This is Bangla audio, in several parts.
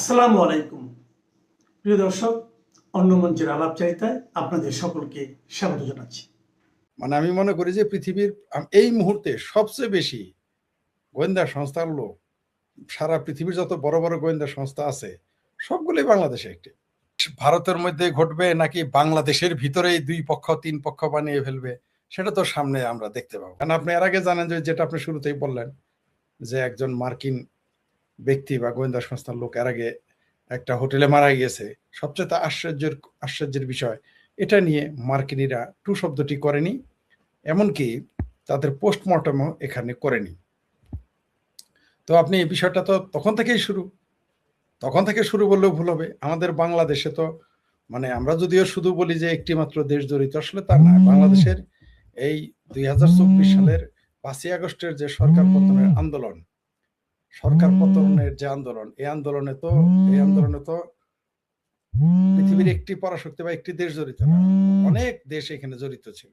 আসসালামু আলাইকুম প্রিয় দর্শক, অন্য মঞ্চের আলাপচারিতায় আপনাদের সকলকে স্বাগত জানাচ্ছি। মানে আমি মনে করি যে পৃথিবীর এই মুহূর্তে সবচেয়ে বেশি গোয়েন্দা সংস্থার লোক সারা পৃথিবীর যত বড় বড় গোয়েন্দা সংস্থা আছে সবগুলোই বাংলাদেশে একটি। ভারতের মধ্যে ঘটবে নাকি বাংলাদেশের ভিতরেই দুই পক্ষ তিন পক্ষ বানিয়ে ফেলবে সেটা তো সামনে আমরা দেখতে পাবো। কারণ আপনি এর আগে জানেন যে যেটা আপনি শুরুতেই বললেন যে একজন মার্কিন ব্যক্তি বা গোয়েন্দা সংস্থার লোক এর আগে একটা হোটেলে মারা গিয়েছে। সবচেয়ে আশ্চর্যের বিষয় এটা নিয়ে মার্কিনিরা টু শব্দটি করেনি, এমনকি তাদের পোস্টমর্টমও এখানে করেনি। তো আপনি এই বিষয়টা তো তখন থেকে শুরু বললেও ভুল হবে। আমাদের বাংলাদেশে তো মানে আমরা যদিও শুধু বলি যে একটি মাত্র দেশ জড়িত, আসলে তা না। বাংলাদেশের এই 2024 সালের 5ই আগস্টের যে সরকার পতনের এই আন্দোলনে তো পৃথিবীর একটি পরাশক্তি বা একটি দেশ জড়িত না, অনেক দেশ এখানে জড়িত ছিল,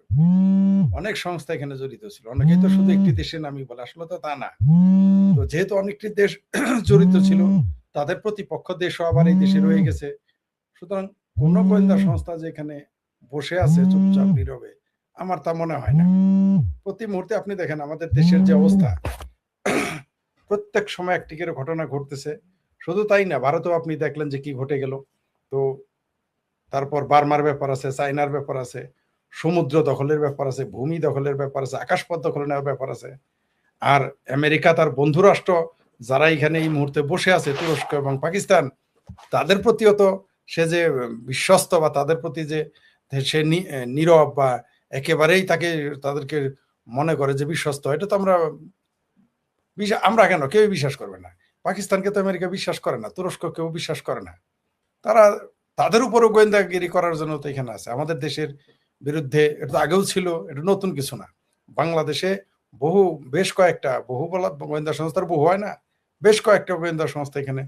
অনেক সংস্থা এখানে জড়িত ছিল। অনেকেই তো শুধু একটি দেশের নামই বলে, আসলে তো তা না। তো যেহেতু অনেকটি দেশ জড়িত ছিল, তাদের প্রতিপক্ষ দেশও আবার এই দেশে রয়ে গেছে। সুতরাং কোন গোয়েন্দা সংস্থা যে এখানে বসে আছে চুপচাপ নীরবে, আমার তা মনে হয় না। প্রতি মুহূর্তে আপনি দেখেন আমাদের দেশের যে অবস্থা, প্রত্যেক সময় একটি করে ঘটনা ঘটতেছে। শুধু তাই না, ভারতেও আপনি দেখলেন যে কি ঘটে গেল। তো তারপর বার্মার ব্যাপার আছে, চায়নার ব্যাপার আছে, সমুদ্র দখলের ব্যাপার আছে, ভূমি দখলের ব্যাপার আছে, আকাশপথ দখল নেওয়ার ব্যাপার আছে। আর আমেরিকা তার বন্ধু রাষ্ট্র যারা এখানে এই মুহূর্তে বসে আছে, তুরস্ক এবং পাকিস্তান, তাদের প্রতিও তো সে যে বিশ্বস্ত বা তাদের প্রতি যে সে নীরব বা একেবারেই তাদেরকে মনে করে যে বিশ্বস্ত, এটা তো আমরা কেন কেউ বিশ্বাস করবে না। পাকিস্তানকে তো আমেরিকা বিশ্বাস করে না, তুরস্ক কেউ বিশ্বাস করে না। তারা তাদের উপরও গোয়েন্দাগিরি করার জন্য তো এখানে আছে। আমাদের দেশের বিরুদ্ধে এটা তো আগেও ছিল, এটা নতুন কিছু না। বাংলাদেশে বেশ কয়েকটা বলা গোয়েন্দা সংস্থার বহু হয় না, বেশ কয়েকটা গোয়েন্দা সংস্থা এখানে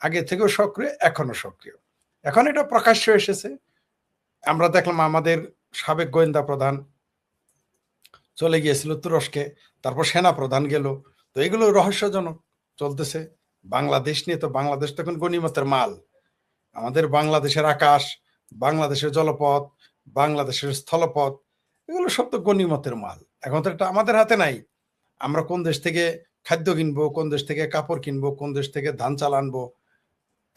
আগে থেকেও সক্রিয়, এখনো সক্রিয়। এখন এটা প্রকাশ্য এসেছে। আমরা দেখলাম আমাদের সাবেক গোয়েন্দা প্রধান চলে গিয়েছিল তুরস্কে, তারপর সেনা প্রধান গেল। তো এগুলো রহস্যজনক চলতেছে। বাংলাদেশ নিয়ে তো বাংলাদেশ তো এখন গনিমতের মাল। আমাদের বাংলাদেশের আকাশ, বাংলাদেশের জলপথ, বাংলাদেশের স্থলপথ, এগুলো সব তো গনিমতের মাল। এখন তো এটা আমাদের হাতে নাই। আমরা কোন দেশ থেকে খাদ্য কিনবো, কোন দেশ থেকে কাপড় কিনবো, কোন দেশ থেকে ধান চাল আনবো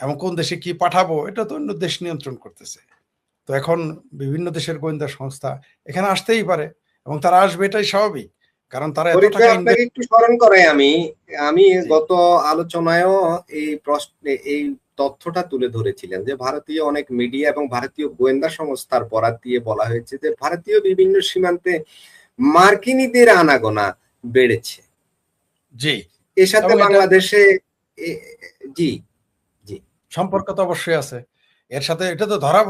এবং কোন দেশে কি পাঠাবো, এটা তো অন্য দেশ নিয়ন্ত্রণ করতেছে। তো এখন বিভিন্ন দেশের গোয়েন্দা সংস্থা এখানে আসতেই পারে এবং তারা আসবে, এটাই স্বাভাবিক। কারণ তারা এত টাকা আপনাকে একটু স্মরণ করে আমি গত আলোচনায়ও এই তথ্যটা তুলে ধরেছিলেন যে ভারতীয় অনেক মিডিয়া এবং ভারতীয় গোয়েন্দা সংস্থার বরাত দিয়ে বলা হয়েছে যে ভারতীয় বিভিন্ন সীমান্তে মার্কিনীদের আনাগোনা বেড়েছে। জি, এর সাথে বাংলাদেশে জি জি সম্পর্ক তো অবশ্যই আছে এর সাথে। এটা তো ধরা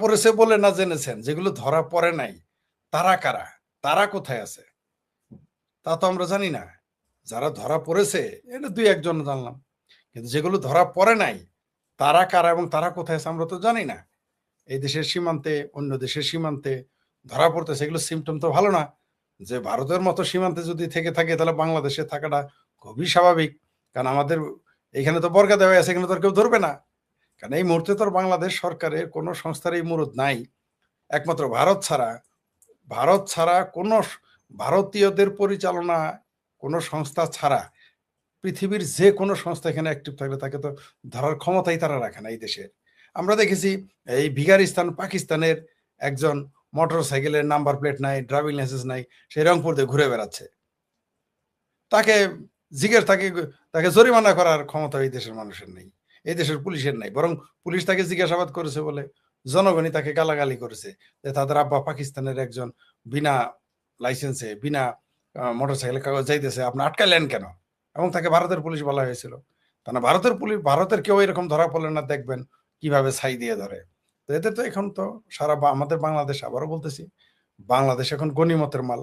পড়েছে বলে না জেনেছেন। যেগুলো ধরা পড়ে নাই, তারা কারা, তারা কোথায় আছে তা তো আমরা জানি না। যারা ধরা পড়েছে এটা দুই একজন জানলাম, কিন্তু যেগুলো ধরা পড়ে নাই তারা কারা এবং তারা কোথায় আছে আমরা তো জানি না। এই দেশের সীমান্তে অন্য দেশের সীমান্তে ধরা পড়তেছে, এগুলো সিমটম তো ভালো না। যে ভারতের মতো সীমান্তে যদি থেকে থাকে তাহলে বাংলাদেশে থাকাটা খুবই স্বাভাবিক। কারণ আমাদের এখানে তো বর্গা দেওয়া আছে, এখানে তো কেউ ধরবে না। কারণ এই মুহূর্তে তো বাংলাদেশ সরকারের কোনো সংস্থার এই মুরুদ নাই, একমাত্র ভারত ছাড়া কোনো ভারতীয়দের পরিচালনা কোনো সংস্থা ছাড়া পৃথিবীর যে কোনো সংস্থা এখানে অ্যাক্টিভ থাকলে তাকে তো ধরার ক্ষমতাই তারা রাখে না এই দেশের। আমরা দেখেছি এই ভিগারিস্তান পাকিস্তানের একজন মোটর সাইকেলের নাম্বার প্লেট নাই, ড্রাইভিং লাইসেন্স নাই, সেই রংপুর দিয়ে ঘুরে বেড়াচ্ছে। তাকে তাকে জরিমানা করার ক্ষমতা এই দেশের মানুষের নেই, এই দেশের পুলিশের নাই। বরং পুলিশ তাকে জিজ্ঞাসাবাদ করেছে বলে জনগণই তাকে গালাগালি করেছে যে তাদের আব্বা পাকিস্তানের একজন বিনা লাইসেন্সে বিনা মোটরসাইকেলের কাগজ যাইতেছে, আপনি আটকালেন কেন? এবং তাকে ভারতের পুলিশ বলা হয়েছিল। তা না, ভারতের কেউ এরকম ধরা পড়লে না দেখবেন কিভাবে ছাই দিয়ে ধরে। তো এতে তো এখন তো আমাদের বাংলাদেশ, আবারও বলতেছি, বাংলাদেশ এখন গনিমতের মাল।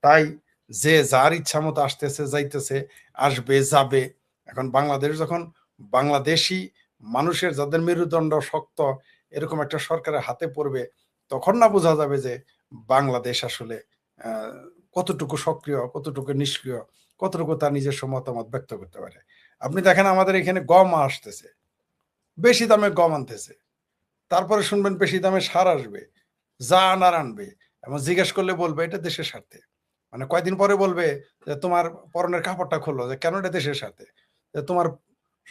তাই যে যার ইচ্ছা মতো আসতেছে, যাইতেছে, আসবে, যাবে। এখন বাংলাদেশ যখন বাংলাদেশি মানুষের যাদের মেরুদণ্ড শক্ত এরকম একটা সরকারের হাতে পড়বে, তখন না বোঝা যাবে যে বাংলাদেশ আসলে কতটুকু সক্রিয়, কতটুকু নিষ্ক্রিয়, কতটুকু তার নিজস্ব মতামত ব্যক্ত করতে পারে। আপনি দেখেন আমাদের এখানে গম আসতেছে, বেশি দামে গম আনতেছে, তারপরে শুনবেন বেশি দামে সার আসবে, যা আনার আনবে, এবং জিজ্ঞেস করলে বলবে এটা দেশের স্বার্থে। মানে কয়দিন পরে বলবে যে তোমার পরনের কাপড়টা খুললো, যে কেন এটা দেশের স্বার্থে, যে তোমার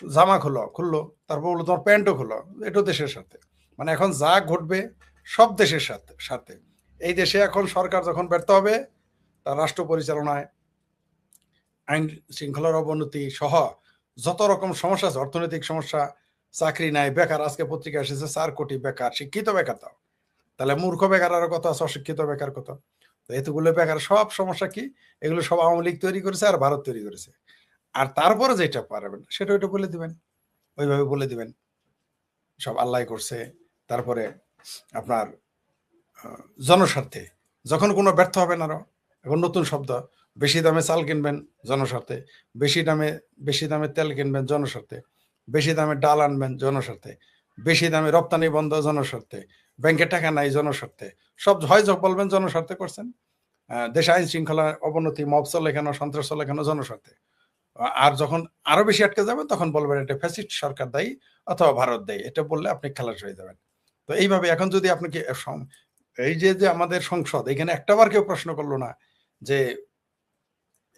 জামা খুললো, তারপর বললো তোমার প্যান্টও খুললো, এটাও দেশের স্বার্থে। মানে এখন যা ঘটবে সব দেশের স্বার্থে। এই দেশে এখন সরকার যখন ব্যর্থ হবে, তার রাষ্ট্র পরিচালনায় আইন শৃঙ্খলার অবনতি সহ যত রকম সমস্যা আছে, অর্থনৈতিক সমস্যা, চাকরি নাই, বেকার, আজকে পত্রিকা এসেছে 4 কোটি বেকার, শিক্ষিত বেকার তাও, তাহলে মূর্খ বেকার আরো কত আছে, অশিক্ষিত বেকার কত। তো এতগুলো বেকার, সব সমস্যা কি, এগুলো সব আওয়ামী লীগ তৈরি করেছে আর ভারত তৈরি করেছে। আর তারপরে যেটা পারবেন সেটা ওইটা বলে দিবেন, ওইভাবে বলে দিবেন সব আল্লাহ করছে। তারপরে আপনার জনস্বার্থে যখন কোনো ব্যর্থ হবেন, আরো এখন নতুন শব্দ, বেশি দামে চাল কিনবেন জনস্বার্থে, বেশি দামে তেল কিনবেন জনস্বার্থে, বেশি দামে ডাল আনবেন জনস্বার্থে, বেশি দামে রপ্তানি বন্ধ জনস্বার্থে, ব্যাংকে টাকা নাই জনস্বার্থে, সব হয় বলবেন জনস্বার্থে করছেন। দেশে আইন শৃঙ্খলা অবনতি, মব চলে কেন, সন্ত্রাস চলে কেন, জনস্বার্থে। আর যখন আরো বেশি আটকে যাবেন তখন বলবেন এটা ফ্যাসিস্ট সরকার দায়ী অথবা ভারত দায়ী, এটা বললে আপনি খালাস হয়ে যাবেন। তো এইভাবে এখন যদি আপনাকে এই যে আমাদের সংসদ, এখানে একটাবার কেউ প্রশ্ন করলো না যে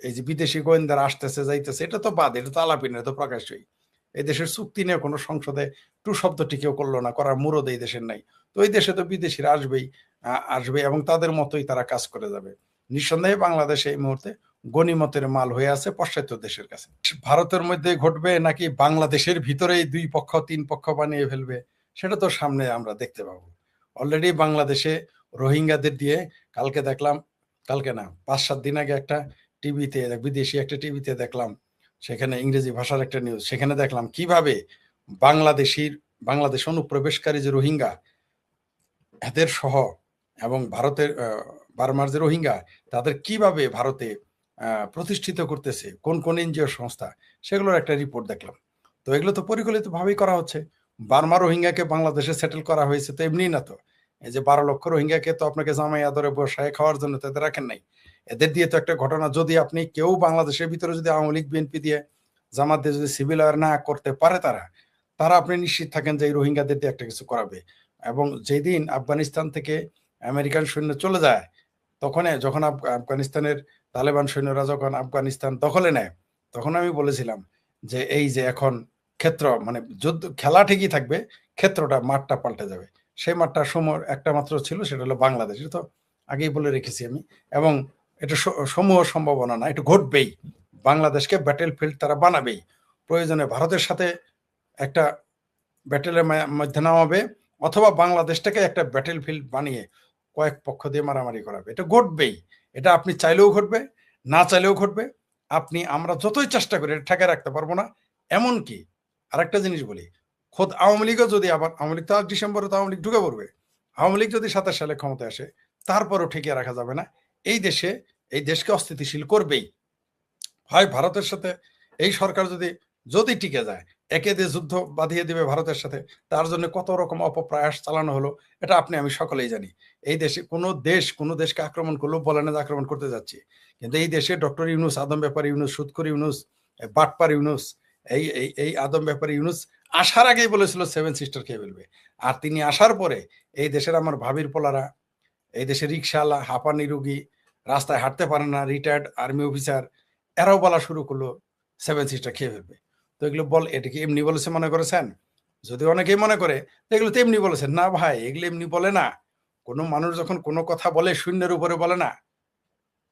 এই যে বিদেশি গোয়েন্দারা আসতেছে যাইতেছে, এটা তো বাদ, এটা তো আলাপিন, এটা তো প্রকাশ্যই। এই দেশের চুক্তি নিয়ে কোনো সংসদে টু শব্দটি কেউ করলো না, করার মুরদ এই দেশের নাই। তো এই দেশে তো বিদেশিরা আসবে এবং তাদের মতোই তারা কাজ করে যাবে। নিঃসন্দেহে বাংলাদেশ এই মুহূর্তে গনিমতের মাল হয়ে আছে পাশ্চাত্য দেশের কাছে। ভারতের মধ্যে ঘটবে নাকি বাংলাদেশের ভিতরেই 2 পক্ষ 3 পক্ষ বানিয়ে ফেলবে, সেটা তো সামনে আমরা দেখতে পাবো। অলরেডি বাংলাদেশে রোহিঙ্গাদের দিয়ে কালকে দেখলাম, কালকে না 5-7 দিন আগে একটা টিভিতে, বিদেশি একটা টিভিতে দেখলাম, সেখানে ইংরেজি ভাষার একটা নিউজ, সেখানে দেখলাম কিভাবে বাংলাদেশ অনুপ্রবেশকারী যে রোহিঙ্গা এদের সহ এবং ভারতের বার্মার যে রোহিঙ্গা তাদের কিভাবে ভারতে প্রতিষ্ঠিত করতেছে কোন কোন এনজিও সংস্থা, সেগুলোর একটা রিপোর্ট দেখলাম। তো এগুলো তো পরিকল্পিত ভাবেই করা হচ্ছে। বার্মা রোহিঙ্গাকে বাংলাদেশে সেটেল করা হয়েছে তো এমনি না, তো এই যে 12 লক্ষ রোহিঙ্গাকে তো আপনাকে জামাই আদরে বসায় খাওয়ার জন্য তাদের রাখেন নাই। এদের দিয়ে তো একটা ঘটনা, যদি আপনি কেউ বাংলাদেশের ভিতরে যদি আওয়ামী লীগ বিএনপি দিয়ে জামাত দিয়ে যদি সিভিল ওয়ার না করতে পারে, তারা আপনি নিশ্চিত থাকেন যে এই রোহিঙ্গাদের দিয়ে একটা কিছু করাবে। এবং যেদিন আফগানিস্তান থেকে আমেরিকান সৈন্য চলে যায়, যখন আফগানিস্তানের তালেবান সৈন্যরা যখন আফগানিস্তান দখলে নেয়, তখন আমি বলেছিলাম যে এই যে এখন ক্ষেত্র, মানে যুদ্ধ খেলা ঠিকই থাকবে, ক্ষেত্রটা মাঠটা পাল্টে যাবে। সেই মাঠটা সমূহ একটা মাত্র ছিল, সেটা হলো বাংলাদেশ। এটা তো আগেই বলে রেখেছি আমি। এবং এটা সমূহ সম্ভাবনা না, এটা ঘটবেই। বাংলাদেশকে ব্যাটেল ফিল্ড তারা বানাবেই। প্রয়োজনে ভারতের সাথে একটা ব্যাটেলের মধ্যে নামাবে, অথবা বাংলাদেশটাকে একটা ব্যাটেল ফিল্ড বানিয়ে কয়েক পক্ষ দিয়ে মারামারি করাবে। এটা ঘটবেই। এটা আপনি চাইলেও ঘটবে, না চাইলেও ঘটবে। আমরা যতই চেষ্টা করি এটা ঠেকে রাখতে পারবো না। এমনকি আরেকটা জিনিস বলি, খোদ আওয়ামী লীগও যদি আবার, আওয়ামী লীগ তো আর ডিসেম্বরে তো আওয়ামী লীগ ঢুকে পড়বে, আওয়ামী লীগ যদি 27 সালে ক্ষমতায় আসে, তারপরও ঠেকিয়ে রাখা যাবে না। এই দেশকে অস্থিতিশীল করবেই। হয় ভারতের সাথে এই সরকার যদি টিকে যায়, একে দিয়ে যুদ্ধ বাঁধিয়ে দিবে ভারতের সাথে, তার জন্য কত রকম অপপ্রয়াস চালানো হলো এটা আপনি আমি সকলেই জানি। এই দেশে কোনো দেশকে আক্রমণ করলেও বলে না যে আক্রমণ করতে যাচ্ছি, কিন্তু এই দেশে ডক্টর ইউনূস, আদম ব্যাপারী ইউনূস, সুদখোর ইউনূস, বাটপার ইউনূস, এই আদম ব্যাপারী ইউনূস আসার আগেই বলেছিল 7 সিস্টার খেয়ে ফেলবে। আর তিনি আসার পরে এই দেশের আমার ভাবির পোলারা, এই দেশের রিক্সাওয়ালা, হাঁপানি রুগী, রাস্তায় হাঁটতে পারে না, রিটায়ার্ড আর্মি অফিসার, এরাও বলা শুরু করলো 7 সিস্টার খেয়ে ফেলবে। তো এগুলো এটা কি এমনি বলেছে মনে করেছেন? যদি অনেকেই মনে করে এগুলো তো এমনি বলেছেন, না ভাই, এগুলো এমনি বলে না। কোনো মানুষ যখন কোনো কথা বলে শূন্যের উপরে বলে না।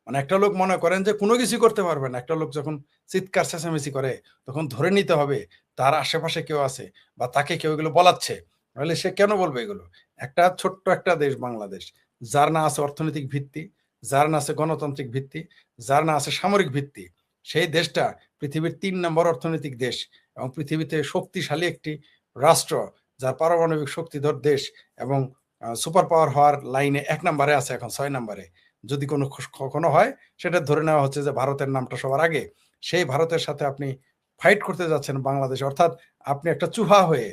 মানে একটা লোক মনে করেন যে কোনো কিছু করতে পারবে না, একটা লোক যখন চিৎকার চেঁচামেচি করে তখন ধরে নিতে হবে তার আশেপাশে কেউ আছে বা তাকে কেউ এগুলো বলাচ্ছে, তাহলে সে কেন বলবে এগুলো? একটা ছোট্ট একটা দেশ বাংলাদেশ, যার না আছে অর্থনৈতিক ভিত্তি, যার না আছে গণতান্ত্রিক ভিত্তি, যার না আছে সামরিক ভিত্তি, সেই দেশটা পৃথিবীর 3 নম্বর অর্থনৈতিক দেশ এবং পৃথিবীতে শক্তিশালী একটি রাষ্ট্র, যার পারমাণবিক শক্তিধর দেশ এবং সুপার পাওয়ার হওয়ার লাইনে 1 নম্বরে আছে, এখন 6 নম্বরে। যদি কখনো হয়, সেটা ধরে নেওয়া হচ্ছে যে ভারতের নামটা সবার আগে। সেই ভারতের সাথে আপনি ফাইট করতে যাচ্ছেন বাংলাদেশ, অর্থাৎ আপনি একটা চুহা হয়ে,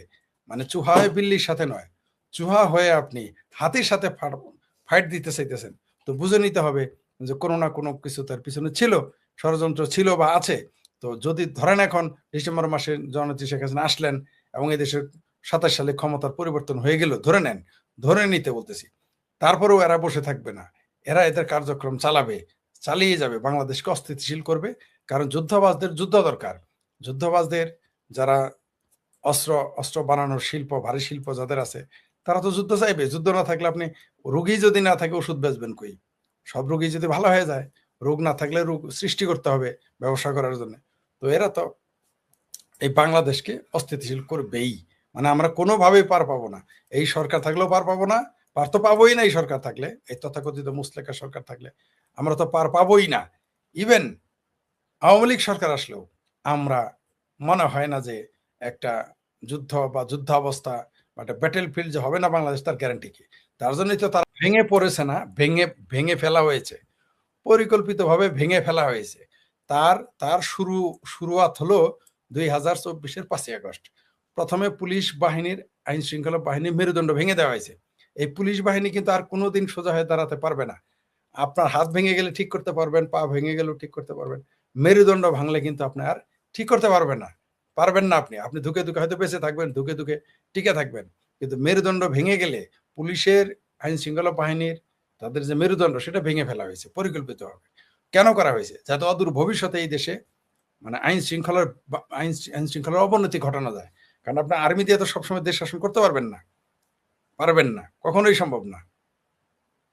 মানে চুহা হয়ে বিল্লির সাথে নয়, চুহা হয়ে আপনি হাতির সাথে ফাইট দিতে চাইতেছেন। তো বুঝে নিতে হবে যে কোনো না কোনো কিছু তার পিছনে ছিল, ষড়যন্ত্র ছিল বা আছে। তো যদি ধরেন এখন ডিসেম্বর মাসে জননেত্রী শেখ হাসিনা আসলেন এবং এই দেশের 27 সালে ক্ষমতার পরিবর্তন হয়ে গেল, ধরে নেন, ধরে নিতে বলতেছি, তারপরেও এরা বসে থাকবে না, এরা এদের কার্যক্রম চালাবে, চালিয়ে যাবে, বাংলাদেশকে অস্থিতিশীল করবে। কারণ যুদ্ধবাজদের যুদ্ধ দরকার, যুদ্ধবাজদের যারা অস্ত্র অস্ত্র বানানোর শিল্প, ভারী শিল্প যাদের আছে, তারা তো যুদ্ধ চাইবে। যুদ্ধ না থাকলে আপনি, রোগী যদি না থাকে ওষুধ বেচবেন কই? সব রোগী যদি ভালো হয়ে যায়, রোগ না থাকলে রোগ সৃষ্টি করতে হবে ব্যবসা করার জন্য। তো এরা তো এই বাংলাদেশকে অস্থিতিশীল করবেই, মানে আমরা কোনোভাবেই পার পাবো না। এই সরকার থাকলেও পার পাবো না, পার তো পাবোই না। এই সরকার থাকলে, এই তথাকথিত মুসলেকা সরকার থাকলে আমরা তো পার পাবোই না। ইভেন আওয়ামী লীগ সরকার আসলেও আমরা, মনে হয় না যে একটা যুদ্ধ বা যুদ্ধাবস্থা বা একটা ব্যাটেল ফিল্ড যে হবে না বাংলাদেশ, তার গ্যারান্টি কি? তার জন্যই তো তারা ভেঙে পড়েছে না, ভেঙে ভেঙে ফেলা হয়েছে, পরিকল্পিতভাবে ভেঙে ফেলা হয়েছে। তার তার শুরুয়াত হলো 2024-এর 5ই আগস্ট। প্রথমে পুলিশ বাহিনীর, আইন শৃঙ্খলা বাহিনীর মেরুদণ্ড ভেঙে দেওয়া হয়েছে। এই পুলিশ বাহিনী কিন্তু আর কোনোদিন সোজা হয়ে দাঁড়াতে পারবে না। আপনার হাত ভেঙে গেলে ঠিক করতে পারবেন, পা ভেঙে গেলেও ঠিক করতে পারবেন, মেরুদণ্ড ভাঙলে কিন্তু আপনি আর ঠিক করতে পারবেন না, পারবেন না। আপনি ধুকে ধুকে হয়তো বেঁচে থাকবেন, ধুকে ধুকে টিকে থাকবেন, কিন্তু মেরুদণ্ড ভেঙে গেলে পুলিশের, আইন শৃঙ্খলা বাহিনীর তাদের যে মেরুদণ্ড, সেটা ভেঙে ফেলা হয়েছে পরিকল্পিতভাবে। কেন করা হয়েছে? যাতে অদূর ভবিষ্যতে এই দেশে মানে আইন শৃঙ্খলার অবনতি ঘটানো যায়। কারণ আপনি আর্মি দিয়ে তো সবসময় দেশ শাসন করতে পারবেন না, পারবেন না, কখনোই সম্ভব না।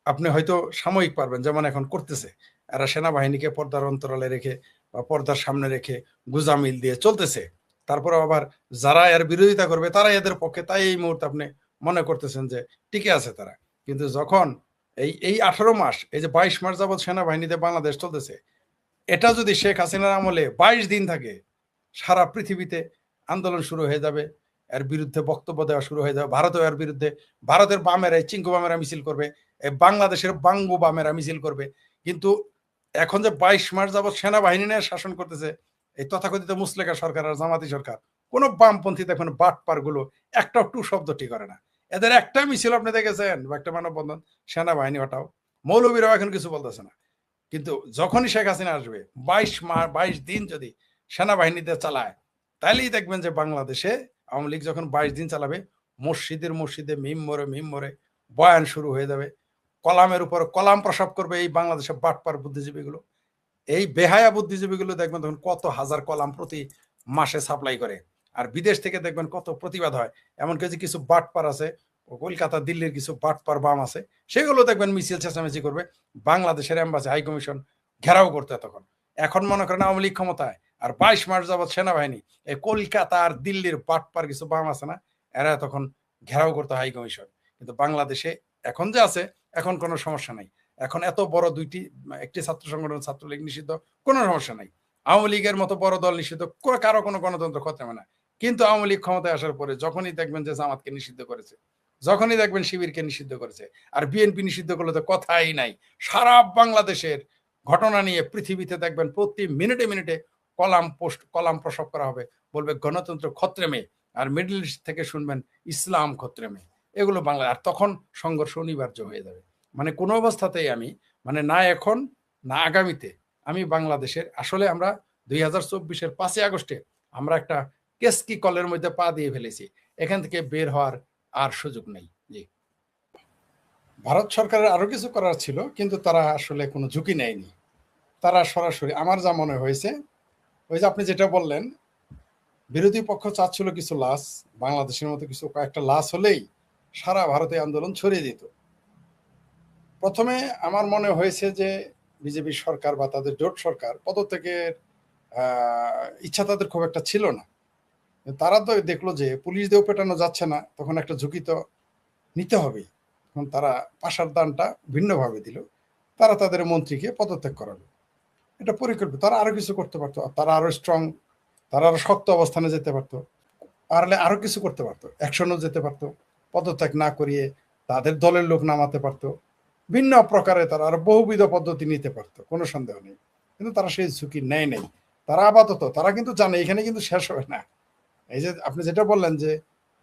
আপনি হয়তো সাময়িক পারবেন, যেমন এখন করতেছে। এরা সেনাবাহিনীকে পর্দার অন্তরালে রেখে বা পর্দার সামনে রেখে গুজামিল দিয়ে চলতেছে। তারপর আবার যারা এর বিরোধিতা করবে তারাই এদের পক্ষে, তাই এই মুহূর্তে আপনি মনে করতেছেন যে টিকে আছে তারা। কিন্তু যখন এই 18 মাস, এই যে 22 মাস যাবৎ সেনাবাহিনীতে বাংলাদেশ চলতেছে, এটা যদি শেখ হাসিনার আমলে 22 দিন থাকে, সারা পৃথিবীতে আন্দোলন শুরু হয়ে যাবে, এর বিরুদ্ধে বক্তব্য দেওয়া শুরু হয়ে যাবে। ভারতও এর বিরুদ্ধে, ভারতের বামেরা, চিঙ্কু বামেরা মিছিল করবে, বাংলাদেশের বাঙ্গু বামেরা মিছিল করবে। কিন্তু এখন যে 22 মাস যাবৎ সেনাবাহিনী নিয়ে শাসন করতেছে এই তথাকথিত মুসলেকা সরকার আর জামাতি সরকার, কোন বামপন্থী দেখুন বাটপার গুলো একটা টু শব্দটি করে না। এদের একটা মিছিল আপনি দেখেছেন বা একটা মানববন্ধন? সেনাবাহিনী হটাও, মৌলবীরাও এখন কিছু বলতেছে না। কিন্তু যখনই শেখ হাসিনা আসবে, 22 দিন যদি সেনাবাহিনীতে চালায়, তাইলেই দেখবেন যে বাংলাদেশে আওয়ামী লীগ যখন 22 দিন চালাবে, মসজিদে মিম মরে বয়ান শুরু হয়ে যাবে, কলামের উপর কলাম প্রসব করবে এই বাংলাদেশের বাটপার বুদ্ধিজীবীগুলো। এই বেহায়া বুদ্ধিজীবীগুলো দেখবেন তখন কত হাজার কলাম প্রতি মাসে সাপ্লাই করে। আর বিদেশ থেকে দেখবেন কত প্রতিবাদ হয়। এমনকি যে কিছু বাটপার আছে, কলকাতা দিল্লির কিছু বাটপার বাম আছে, সেগুলো দেখবেন মিছিল চেঁচামেচি করবে, বাংলাদেশের এম্বাসি, হাই কমিশন ঘেরাও করতে। তখন এখন মনে করেন আওয়ামী লীগ ক্ষমতায়, আর 22 মাস যাবৎ সেনাবাহিনী, এই কলকাতা আর দিল্লির বাটপার কিছু বাম আছে না, এরা তখন ঘেরাও করতে হাই কমিশন। কিন্তু বাংলাদেশে এখন যে আছে, এখন কোনো সমস্যা নাই। এখন এত বড় একটি ছাত্র সংগঠন, ছাত্রলীগ নিষিদ্ধ, কোনো সমস্যা নাই। আওয়ামী লীগের মতো বড় দল নিষিদ্ধ, কারো কোনো গণতন্ত্র খতমে না। কিন্তু আওয়ামী লীগ ক্ষমতায় আসার পরে যখনই দেখবেন যে জামাতকে নিষিদ্ধ করেছে, যখনই দেখবেন শিবিরকে নিষিদ্ধ করেছে, আর বিএনপি নিষিদ্ধ করলে তো কথাই নাই। সারা বাংলাদেশের ঘটনা নিয়ে পৃথিবীতে দেখবেন প্রতি মিনিটে মিনিটে কলাম প্রসব করা হবে, বলবে গণতন্ত্র খত্রেমে, আর মিডল ইস্ট থেকে শুনবেন ইসলাম খত্রেমে। এগুলো বাংলা, আর তখন সংঘর্ষ অনিবার্য হয়ে যাবে। মানে কোনো অবস্থাতেই আমি, মানে না এখন না আগামীতে, আমি বাংলাদেশের, আসলে আমরা 2024-এর 5ই আগস্টে আমরা একটা কেসকি কলের মধ্যে পা দিয়ে ফেলেছি। এখান থেকে বের হওয়ার আর সুযোগ নেই। জি, ভারত সরকারের আরো কিছু করার ছিল, কিন্তু তারা আসলে কোনো ঝুঁকি নেয়নি। তারা সরাসরি, আমার যা মনে হয়েছে, ওই যে আপনি যেটা বললেন, বিরোধী পক্ষ চাচ্ছিল কিছু লাশ, বাংলাদেশের মতো কিছু কয়েকটা লাশ হলেই সারা ভারতে আন্দোলন ছড়িয়ে দিত। প্রথমে আমার মনে হয়েছে যে বিজেপি সরকার বা তাদের জোট সরকার পদত্যাগের ইচ্ছা তাদের খুব একটা ছিল না। তারা তো দেখলো যে পুলিশ দিয়েও পেটানো যাচ্ছে না, তখন একটা ঝুঁকি তো নিতে হবে। তখন তারা পাশার দানটা ভিন্নভাবে দিল, তারা তাদের মন্ত্রীকে পদত্যাগ করালো। এটা পরিকল্পিত। তারা আরো কিছু করতে পারতো, তারা আরো স্ট্রং, তারা আরো শক্ত অবস্থানে যেতে পারতো, পারলে আরো কিছু করতে পারতো, অ্যাকশনও যেতে পারতো, পদত্যাগ না করিয়ে তাদের দলের লোক নামাতে পারতো, ভিন্ন প্রকারে তারা আরো বহুবিধ পদ্ধতি নিতে পারতো, কোনো সন্দেহ নেই। কিন্তু তারা সেই ঝুঁকি নেয় নাই। তারা আপাতত, তারা কিন্তু জানে এখানে কিন্তু শেষ হবে না। এই যে আপনি যেটা বললেন যে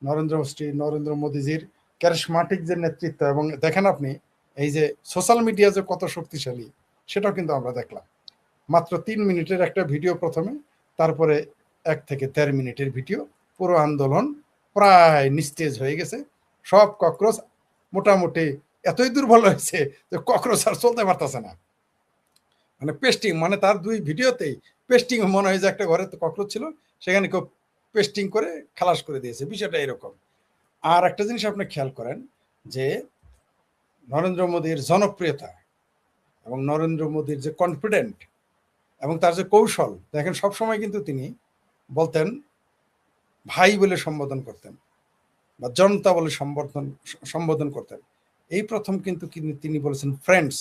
নরেন্দ্র মোদীজির ক্যারিশমাটিক যে নেতৃত্ব, এবং দেখেন আপনি এই যে সোশ্যাল মিডিয়া যে কত শক্তিশালী, সেটাও কিন্তু আমরা দেখলাম। মাত্র 3 মিনিটের একটা ভিডিও প্রথমে, তারপরে 1 থেকে 13 মিনিটের ভিডিও, পুরো আন্দোলন প্রায় নিস্তেজ হয়ে গেছে, সব ককরোচ মোটামুটি এতই দুর্বল হয়েছে যে ককরোচ আর চলতে পারতেছে না, মানে পেস্টিং, মানে তার 2 ভিডিওতেই পেস্টিং মনে হয় যে একটা ঘরে তো ককরোচ ছিল, সেখানে কেউ পেস্টিং করে খালাস করে দিয়েছে, বিষয়টা এরকম। আর একটা জিনিস আপনি খেয়াল করেন যে নরেন্দ্র মোদীর জনপ্রিয়তা এবং নরেন্দ্র মোদীর যে কনফিডেন্ট এবং তার যে কৌশল দেখেন, সবসময় কিন্তু তিনি বলতেন ভাই বলে সম্বোধন করতেন বা জনতা বলে সম্বোধন করতেন। এই প্রথম কিন্তু তিনি বলেছেন ফ্রেন্ডস,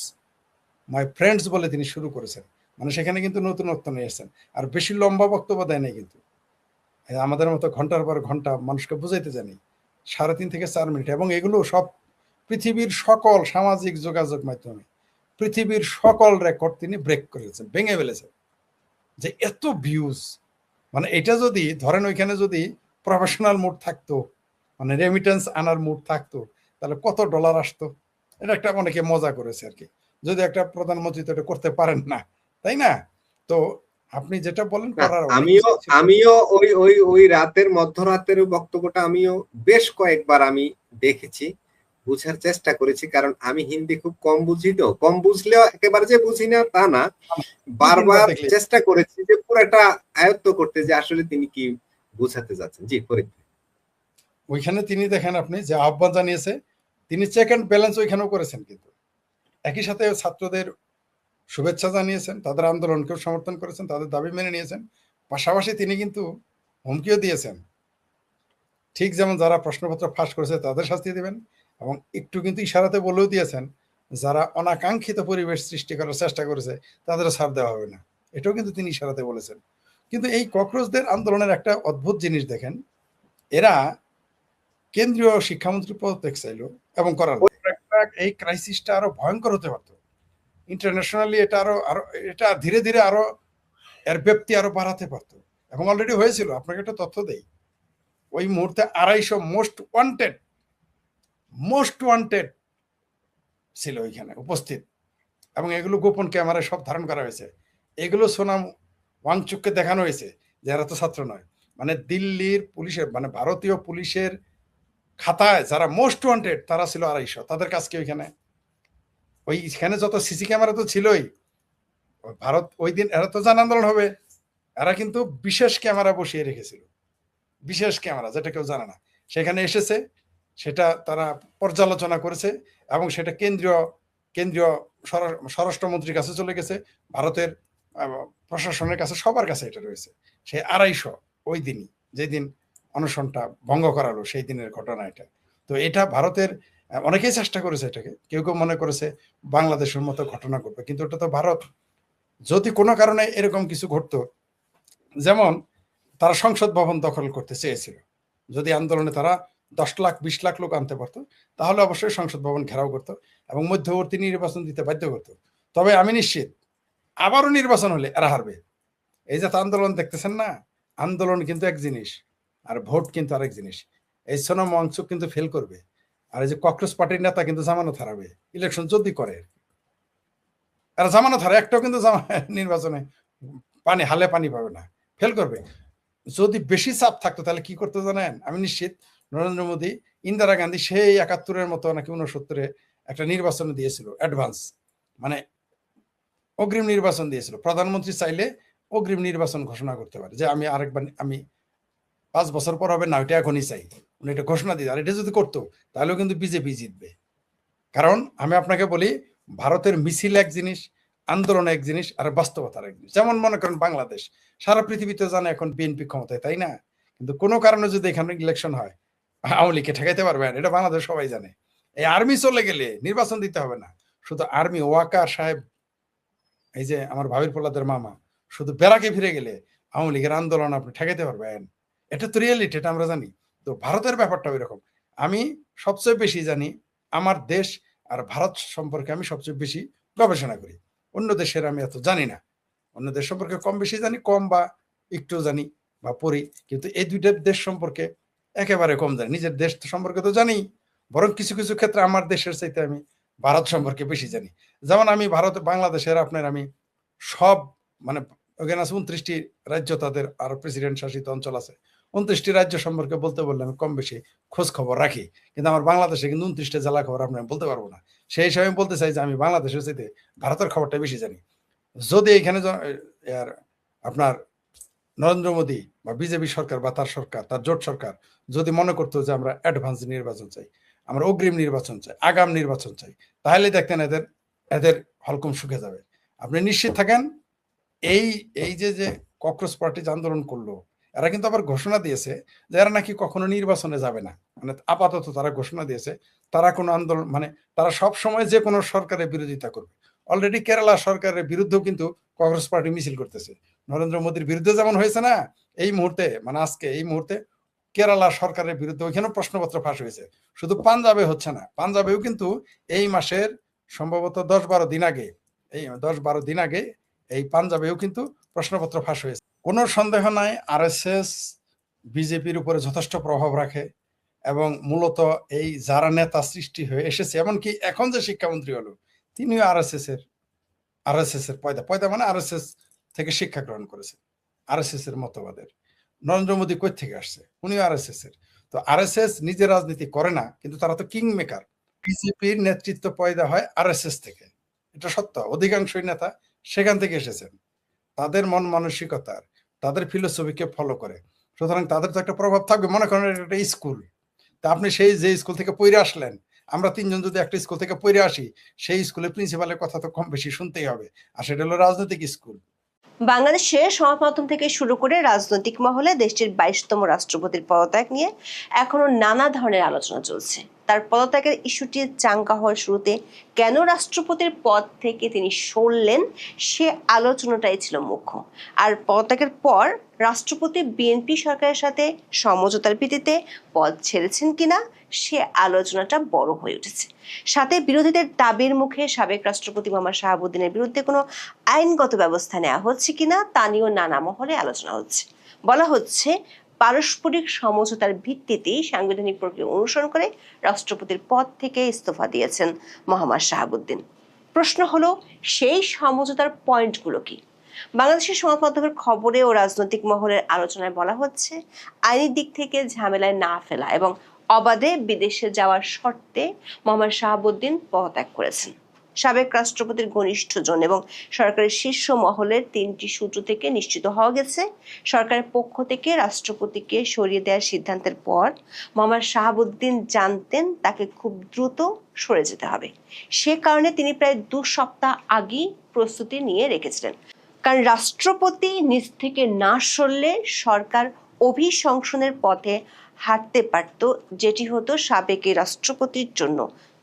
মাই ফ্রেন্ডস বলে তিনি শুরু করেছেন, মানে সেখানে কিন্তু নতুনত্ব নিয়ে এসেছেন। আর বেশি লম্বা বক্তব্য দেয় নাই কিন্তু, আমাদের মতো ঘন্টার পর ঘন্টা মানুষকে বুঝাইতে জানি, 3.5 থেকে 4 মিনিট, এবং এগুলো সব পৃথিবীর সকল সামাজিক যোগাযোগ মাধ্যমে পৃথিবীর সকল রেকর্ড তিনি ব্রেক করেছেন, ভেঙে ফেলেছেন। যে এত ভিউজ, মানে এটা যদি ধরেন ওইখানে যদি প্রফেশনাল মুড থাকতো, মানে রেমিটেন্স আনার মুড থাকতো, তাহলে কত ডলার আসতো। এটা একটা অনেকে মজা করেছে আর কি, যদি একটা প্রধানমন্ত্রী তো এটা করতে পারেন না, তাই না? তো আপনি যেটা বলেন করার আমিও ওই রাতের মধ্যরাতের বক্তব্যটা আমিও বেশ কয়েকবার আমি দেখেছি, বুঝার চেষ্টা করেছি, কারণ আমি হিন্দি খুব কম বুঝি, তো কম বুঝলেও একেবারে যে বুঝি না তা না, বারবার চেষ্টা করেছি যে পুরোটা আয়ত্ত করতে, যে আসলে তিনি কি বুঝাতে যাচ্ছেন। জি, করে ওইখানে তিনি দেখেন আপনি যে আহ্বান জানিয়েছে, তিনি চেক অ্যান্ড ব্যালেন্স ওইখানেও করেছেন, কিন্তু একই সাথে ছাত্রদের শুভেচ্ছা জানিয়েছেন, তাদের আন্দোলনকেও সমর্থন করেছেন, তাদের দাবি মেনে নিয়েছেন, পাশাপাশি তিনি কিন্তু হুমকিও দিয়েছেন, ঠিক যেমন যারা প্রশ্নপত্র ফাঁস করেছে তাদের শাস্তি দেবেন, এবং একটু কিন্তু ইশারাতে বলেও দিয়েছেন যারা অনাকাঙ্ক্ষিত পরিবেশ সৃষ্টি করার চেষ্টা করেছে তাদেরও ছাড় দেওয়া হবে না, এটাও কিন্তু তিনি ইশারাতে বলেছেন। কিন্তু এই ককরোচদের আন্দোলনের একটা অদ্ভুত জিনিস দেখেন, এরা কেন্দ্রীয় শিক্ষামন্ত্রী পদত্যাগ চাইল এবং করার এই ক্রাইসিসটা আরো ভয়ঙ্কর হতে পারতো, ইন্টারন্যাশনালি এটা আরো এটা ধীরে ধীরে আরো এর ব্যাপ্তি আরো বাড়াতে পারতো, এবং অলরেডি হয়েছিল। আপনাকে একটা তথ্য দেই, ওই মুহূর্তে 250 মোস্ট ওয়ান্টেড ছিল ওইখানে উপস্থিত, এবং এগুলো গোপন ক্যামেরায় সব ধারণ করা হয়েছে। এগুলো সোনাম ওয়াংচুককে দেখানো হয়েছে যে এরা তো ছাত্র নয়, মানে দিল্লির পুলিশের, মানে ভারতীয় পুলিশের খাতায় যারা মোস্ট ওয়ান্টেড তারা ছিল 250। তাদের কাছে ওইখানে ওইখানে যত সিসি ক্যামেরা তো ছিলই, ভারত ওই দিন এরা তো জান আন্দোলন হবে, এরা কিন্তু বিশেষ ক্যামেরা বসিয়ে রেখেছিল, বিশেষ ক্যামেরা যেটা কেউ জানে না, সেখানে এসেছে, সেটা তারা পর্যালোচনা করেছে, এবং সেটা কেন্দ্রীয় স্বরাষ্ট্রমন্ত্রীর কাছে চলে গেছে, ভারতের প্রশাসনের কাছে, সবার কাছে এটা রয়েছে। সে 250 ওই দিনই, যেদিন অনশনটা ভঙ্গ করালো সেই দিনের ঘটনা এটা। তো এটা ভারতের অনেকেই চেষ্টা করেছে এটাকে, কেউ কেউ মনে করেছে বাংলাদেশের মতো ঘটনা ঘটবে, কিন্তু ওটা তো ভারত। যদি কোনো কারণে এরকম কিছু ঘটতো, যেমন তারা সংসদ ভবন দখল করতে চেয়েছিল, যদি আন্দোলনে তারা 10 লাখ 20 লাখ লোক আনতে পারতো, তাহলে অবশ্যই সংসদ ভবন ঘেরাও করতো এবং মধ্যবর্তী নির্বাচন দিতে বাধ্য করতো। তবে আমি নিশ্চিত আবারও নির্বাচন হলে এরা হারবে। এই যে আন্দোলন দেখতেছেন না, আন্দোলন কিন্তু এক জিনিস আর ভোট কিন্তু আরেক জিনিস। এই সোনাম ওয়াংচুক কিন্তু ফেল করবে, আর এই যে ককরোচ পার্টির নেতা কিন্তু জামানত হারাবে ইলেকশন যদি করে, এরা জামানত হারে, একটাও কিন্তু নির্বাচনে হালে পানি পাবে না, ফেল করবে। যদি বেশি চাপ থাকতো তাহলে কি করতে জানেন? আমি নিশ্চিত নরেন্দ্র মোদী, ইন্দিরা গান্ধী সেই 71-এর মতো নাকি 69-এ একটা নির্বাচন দিয়েছিল, অ্যাডভান্স, মানে অগ্রিম নির্বাচন দিয়েছিল। প্রধানমন্ত্রী চাইলে অগ্রিম নির্বাচন ঘোষণা করতে পারে যে আমি আরেকবার, আমি 5 বছর পর হবে না, ওইটা এখনই চাই, উনি এটা ঘোষণা দিতে। আর এটা যদি করতো তাহলেও কিন্তু বিজেপি জিতবে। কারণ আমি আপনাকে বলি, ভারতের মিছিল এক জিনিস, আন্দোলন এক জিনিস, আর বাস্তবতার এক জিনিস। যেমন মনে করেন বাংলাদেশ, সারা পৃথিবীতে জানে এখন বিএনপি ক্ষমতায়, তাই না? কিন্তু কোনো কারণে যদি এখানে ইলেকশন হয়, আওয়ামী লীগকে ঠেকাইতে পারবেন, এটা বাংলাদেশ সবাই জানে। এই আর্মি চলে গেলে নির্বাচন দিতে হবে না, শুধু আর্মি, ওয়াকার সাহেব, এই যে আমার ভাবির পোলাদের মামা, শুধু বেড়াকে ফিরে গেলে আওয়ামী লীগের আন্দোলন আপনি ঠেকাইতে পারবেন। এটা তো রিয়েলিটি, এটা আমরা জানি। তো ভারতের ব্যাপারটা ওই রকম। আমি সবচেয়ে বেশি জানি আমার দেশ আর ভারত সম্পর্কে, আমি সবচেয়ে বেশি গবেষণা করি, অন্য দেশের আমি এত জানি না। অন্য দেশ সম্পর্কে কম বেশি জানি, কম বা একটু জানি বা পড়ি, কিন্তু এই দুইটা দেশ সম্পর্কে একেবারে কম জানি। নিজের দেশ সম্পর্কে তো জানি, বরং কিছু কিছু ক্ষেত্রে আমার দেশের চাইতে আমি ভারত সম্পর্কে বেশি জানি। যেমন আমি বাংলাদেশের আপনার আমি সব, মানে ওখানে আছে 29টি রাজ্য, তাদের আর প্রেসিডেন্ট শাসিত অঞ্চল আছে। 29টি রাজ্য সম্পর্কে বলতে বললে আমি কম বেশি খোঁজ খবর রাখি, কিন্তু আমার বাংলাদেশে কিন্তু 29টা জেলা খবর আপনি বলতে পারবো না। সেই হিসাবে আমি বলতে চাই যে আমি বাংলাদেশের চাইতে ভারতের খবরটা বেশি জানি। যদি এখানে আপনার নরেন্দ্র মোদী বা বিজেপি সরকার বা তার সরকার, তার জোট সরকার যদি মনে করতো যে আমরা অ্যাডভান্স নির্বাচন চাই, আমরা অগ্রিম নির্বাচন চাই, আগাম নির্বাচন চাই, তাহলে দেখতেন এদের এদের হলকম শুকে যাবে। আপনি নিশ্চিত থাকেন এই এই যে ককরোচ পার্টি যে আন্দোলন করলো, এরা কিন্তু আবার ঘোষণা দিয়েছে যে এরা নাকি কখনো নির্বাচনে যাবে না। মানে আপাতত তারা ঘোষণা দিয়েছে তারা কোনো আন্দোলন, মানে তারা সব সময় যে কোনো সরকারের বিরোধিতা করবে। অলরেডি কেরালা সরকারের বিরুদ্ধেও কিন্তু কংগ্রেস পার্টি মিছিল করতেছে। নরেন্দ্র মোদীর বিরুদ্ধে যেমন হয়েছে না এই মুহূর্তে, মানে আজকে এই মুহূর্তে কেরালা সরকারের বিরুদ্ধে ওইখানেও প্রশ্নপত্র ফাঁস হয়েছে। শুধু পাঞ্জাবে হচ্ছে না, পাঞ্জাবেও কিন্তু এই মাসের সম্ভবত 10-12 দিন আগে, এই 10-12 দিন আগে এই পাঞ্জাবেও কিন্তু প্রশ্নপত্র ফাঁস হয়েছে। কোনো সন্দেহ নাই আরএসএস বিজেপির উপরে যথেষ্ট প্রভাব রাখে এবং মূলত এই যারা নেতা সৃষ্টি হয়ে এসেছে, এমনকি এখন যে শিক্ষামন্ত্রী হলো তিনিও আরএসএস এর পয়দা মানে আরএসএস থেকে শিক্ষা গ্রহণ করেছে, আরএসএস এর মতবাদের। নরেন্দ্র মোদী কই থেকে আসছে, উনিও আরএসএস এর। তো আরএসএস নিজে রাজনীতি করে না, কিন্তু তারা তো কিং মেকার। বিজেপির নেতৃত্ব পয়দা হয় আরএসএস থেকে, এটা সত্য। অধিকাংশই নেতা সেখান থেকে এসেছেন, তাদের মন মানসিকতার, তাদের ফিলোসফিকে ফলো করে। সুতরাং তাদের তো একটা প্রভাব থাকবে। মনে করেন একটা স্কুল, তা আপনি সেই যে স্কুল থেকে পড়ে আসলেন, আমরা তিনজন যদি একটা স্কুল থেকে পড়ে আসি, সেই স্কুলের প্রিন্সিপালের কথা তো কম বেশি শুনতেই হবে, আর সেটা হলো রাজনৈতিক স্কুল। বাংলাদেশে সংবাদ মাধ্যম থেকে শুরু করে রাজনৈতিক মহলে দেশটির 22তম রাষ্ট্রপতির পদত্যাগ নিয়ে এখনো নানা ধরনের আলোচনা চলছে। তার পদত্যাগের ইস্যুটি চাঙ্গা হওয়ার শুরুতে কেন রাষ্ট্রপতির পদ থেকে তিনি সরলেন সে আলোচনাটাই ছিল মুখ্য। আর পদত্যাগের পর রাষ্ট্রপতি বিএনপি সরকারের সাথে সমঝোতার ভিত্তিতে পদ ছেড়েছেন কিনা সে আলোচনাটা বড় হয়ে উঠেছে। সাথে বিরোধীদের দাবির মুখে সাবেক রাষ্ট্রপতি মোহাম্মদ শাহাবুদ্দিনের বিরুদ্ধে কোনো আইনগত ব্যবস্থা নেওয়া হচ্ছে কিনা তা নিয়েও নানা মহলে আলোচনা হচ্ছে। বলা হচ্ছে পারস্পরিক সমঝোতার ভিত্তিতেই সাংবিধানিক প্রক্রিয়া অনুসরণ করে রাষ্ট্রপতির পদ থেকে ইস্তফা দিয়েছেন মোহাম্মদ শাহাবুদ্দিন। প্রশ্ন হলো সেই সমঝোতার পয়েন্টগুলো কি? বাংলাদেশের সংবাদ মাধ্যমের খবরে ও রাজনৈতিক মহলের আলোচনায় বলা হচ্ছে আইনি দিক থেকে ঝামেলায় না ফেলা এবং অবাধে বিদেশে যাওয়ার শর্তে মোহাম্মদ শাহাবুদ্দিন পদত্যাগ করেছেন। সাবেক রাষ্ট্রপতির ঘনিষ্ঠজন এবং সরকারের শীর্ষ মহলের 3টি সূত্র থেকে নিশ্চিত হওয়া গেছে, সরকারের পক্ষ থেকে রাষ্ট্রপতিকে সরিয়ে দেওয়ার সিদ্ধান্তের পর মোহাম্মদ শাহাবুদ্দিন জানতেন তাকে খুব দ্রুত সরে যেতে হবে। সে কারণে তিনি প্রায় 2 সপ্তাহ আগেই প্রস্তুতি নিয়ে রেখেছিলেন। কারণ রাষ্ট্রপতি নিজ থেকে না সরলে সরকার অভিশংসনের পথে হাঁটতে পারত, যেটি হতো সাবেক রাষ্ট্রপতির জন্য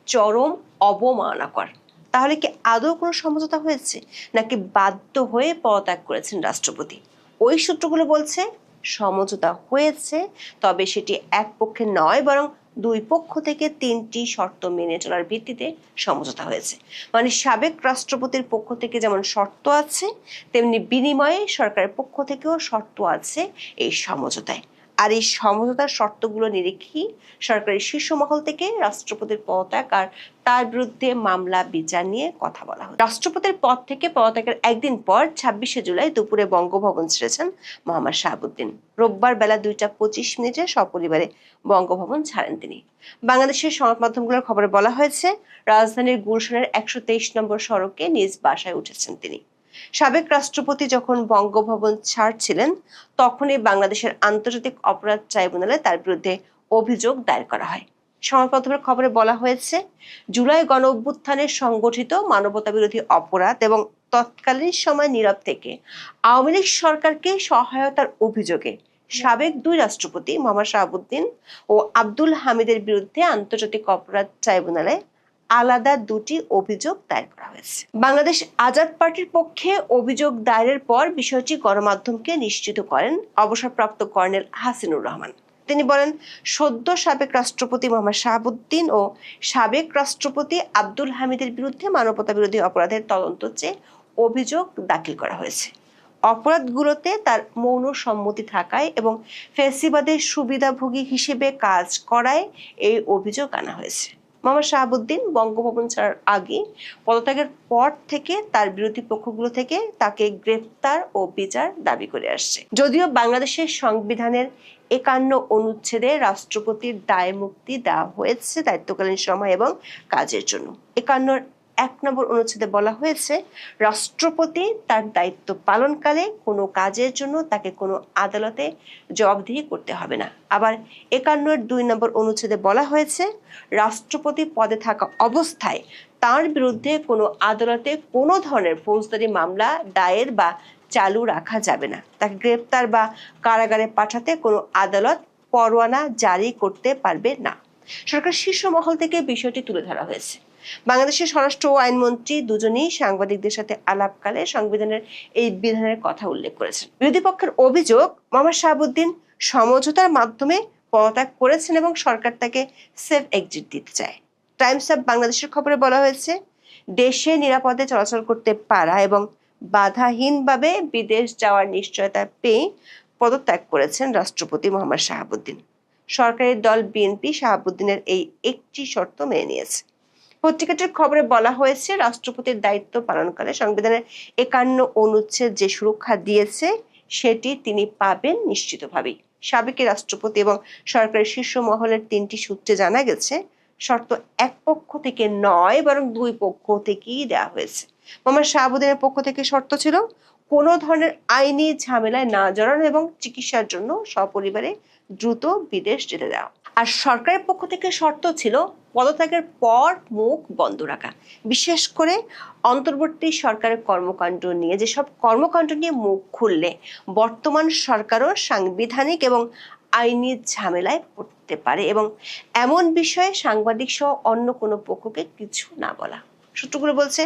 চরম অবমাননাকর। তাহলে কি আদৌ কোনো সমঝোতা হয়েছে, নাকি বাধ্য হয়ে পদত্যাগ করেছেন রাষ্ট্রপতি? ওই সূত্রগুলো বলছে সমঝোতা হয়েছে, তবে সেটি এক পক্ষে নয় বরং 2 পক্ষ থেকে 3টি শর্ত মেনে চলার ভিত্তিতে সমঝোতা হয়েছে। মানে সাবেক রাষ্ট্রপতির পক্ষ থেকে যেমন শর্ত আছে, তেমনি বিনিময়ে সরকারের পক্ষ থেকেও শর্ত আছে এই সমঝোতায়। আর এই সমঝোতার শর্তগুলো নিরীক্ষেই সরকারের শীর্ষ মহল থেকে রাষ্ট্রপতির পদত্যাগ আর তার বিরুদ্ধে মামলা বিচার নিয়ে কথা বলা হয়। রাষ্ট্রপতির পদ থেকে পদত্যাগের একদিন পর 26শে জুলাই দুপুরে বঙ্গভবন ছেড়েছেন মোহাম্মদ শাহাবুদ্দিন। রোববার বেলা 2টা 25 সপরিবারে বঙ্গভবন ছাড়েন তিনি। বাংলাদেশের সংবাদ মাধ্যমগুলোর খবরে বলা হয়েছে রাজধানীর গুলশানের 123 নম্বর সড়কে নিজ বাসায় উঠেছেন তিনি। সাবেক রাষ্ট্রপতি যখন বঙ্গভবন ছাড়ছিলেন তখনই বাংলাদেশের আন্তর্জাতিক অপরাধ ট্রাইব্যুনালে তার বিরুদ্ধে অভিযোগ দায়ের করা হয়। সংবাদ মাধ্যমের খবরে বলা হয়েছে জুলাই গণ অভ্যুত্থানে সংগঠিত মানবতা বিরোধী অপরাধ এবং তৎকালীন সময় নীরব থেকে আওয়ামী লীগ সরকারকে সহায়তার অভিযোগে সাবেক 2 রাষ্ট্রপতি মোহাম্মদ শাহাবুদ্দিন ও আব্দুল হামিদের বিরুদ্ধে আন্তর্জাতিক অপরাধ ট্রাইব্যুনালে আলাদা 2টি অভিযোগ দায়ের করা হয়েছে। বাংলাদেশ আজাদ পার্টির পক্ষে অভিযোগ দায়েরের পর বিষয়টি গণমাধ্যমকে নিশ্চিত করেন অবসরপ্রাপ্ত কর্নেল হাসিনুর রহমান। তিনি বলেন, সদ্য সাবেক রাষ্ট্রপতি মোহাম্মদ শাহাবুদ্দিন ও সাবেক রাষ্ট্রপতি আব্দুল হামিদের বিরুদ্ধে মানবতা বিরোধী অপরাধের তদন্ত চেয়ে অভিযোগ দাখিল করা হয়েছে। অপরাধগুলোতে তার মৌন সম্মতি থাকায় এবং ফ্যাসিবাদের সুবিধাভোগী হিসেবে কাজ করায় এই অভিযোগ আনা হয়েছে। মোহাম্মদ শাহাবুদ্দিন বঙ্গভবন ছাড়ার আগে পদত্যাগের পর থেকে তার বিরোধী পক্ষগুলো থেকে তাকে গ্রেফতার ও বিচার দাবি করে আসছে। যদিও বাংলাদেশের সংবিধানের ৫১ অনুচ্ছেদে রাষ্ট্রপতির দায় মুক্তি দেওয়া হয়েছে দায়িত্বকালীন সময় এবং কাজের জন্য। ৫১ নম্বর অনুচ্ছেদে বলা হয়েছে, রাষ্ট্রপতি তার দায়িত্ব পালনকালে কোনো কাজের জন্য তাকে কোনো আদালতে জবাবদিহি করতে হবে না। আবার ৫১-২ নম্বর অনুচ্ছেদে বলা হয়েছে, রাষ্ট্রপতি পদে থাকা অবস্থায় তার বিরুদ্ধে কোনো আদালতে কোনো ধরনের ফৌজদারি মামলা দায়ের বা চালু রাখা যাবে না। তাকে গ্রেপ্তার বা কারাগারে পাঠাতে কোনো আদালত পরোয়ানা জারি করতে পারবে না। সরকার শীর্ষ মহল থেকে বিষয়টি তুলে ধরা হয়েছে। বাংলাদেশের স্বরাষ্ট্র ও আইনমন্ত্রী দুজনেই সাংবাদিকদের সাথে আলাপকালে সংবিধানের এই বিধানের কথা উল্লেখ করেছেন। বিরোধী পক্ষের অভিযোগ, মোহাম্মদ শাহাবুদ্দিন সমঝোতার মাধ্যমে পদত্যাগ করেছেন এবং সরকার তাকে সেফ এক্সিট দিতে চায়। টাইমস অফ বাংলাদেশের খবরে বলা হয়েছে, দেশে নিরাপদে চলাচল করতে পারা এবং বাধাহীনভাবে বিদেশ যাওয়ার নিশ্চয়তা পেয়ে পদত্যাগ করেছেন রাষ্ট্রপতি মোহাম্মদ শাহাবুদ্দিন। সরকারি দল বিএনপি শাহাবুদ্দিনের এই একটি শর্ত মেনে নিয়েছে। পত্রিকাটির খবরে বলা হয়েছে, রাষ্ট্রপতির দায়িত্ব পালনকালে সংবিধানের ৫১ অনুচ্ছেদ যে সুরক্ষা দিয়েছে সেটি তিনি পাবেন নিশ্চিতভাবেই। সাবেক রাষ্ট্রপতি এবং সরকারের শীর্ষ মহলের ৩টি সূত্রে জানা গেছে, শর্ত এক পক্ষ থেকে নয় বরং দুই পক্ষ থেকেই দেওয়া হয়েছে। মোহাম্মদ শাহাবুদ্দিনের পক্ষ থেকে শর্ত ছিল কোনো ধরনের আইনি ঝামেলায় না জড়ানো এবং চিকিৎসার জন্য সপরিবারে দ্রুত বিদেশ যেতে দেওয়া। আর সরকারের পক্ষ থেকে শর্ত ছিল পদত্যাগের পর মুখ বন্ধ রাখা, বিশেষ করে অন্তর্বর্তী সরকারের কর্মকাণ্ড নিয়ে। যেসব কর্মকাণ্ড নিয়ে মুখ খুললে বর্তমান সরকারও সাংবিধানিক এবং আইনি ঝামেলায় পড়তে পারে এবং এমন বিষয়ে সাংবাদিক সহ অন্য কোনো পক্ষকে কিছু না বলা। সূত্রগুলো বলছে,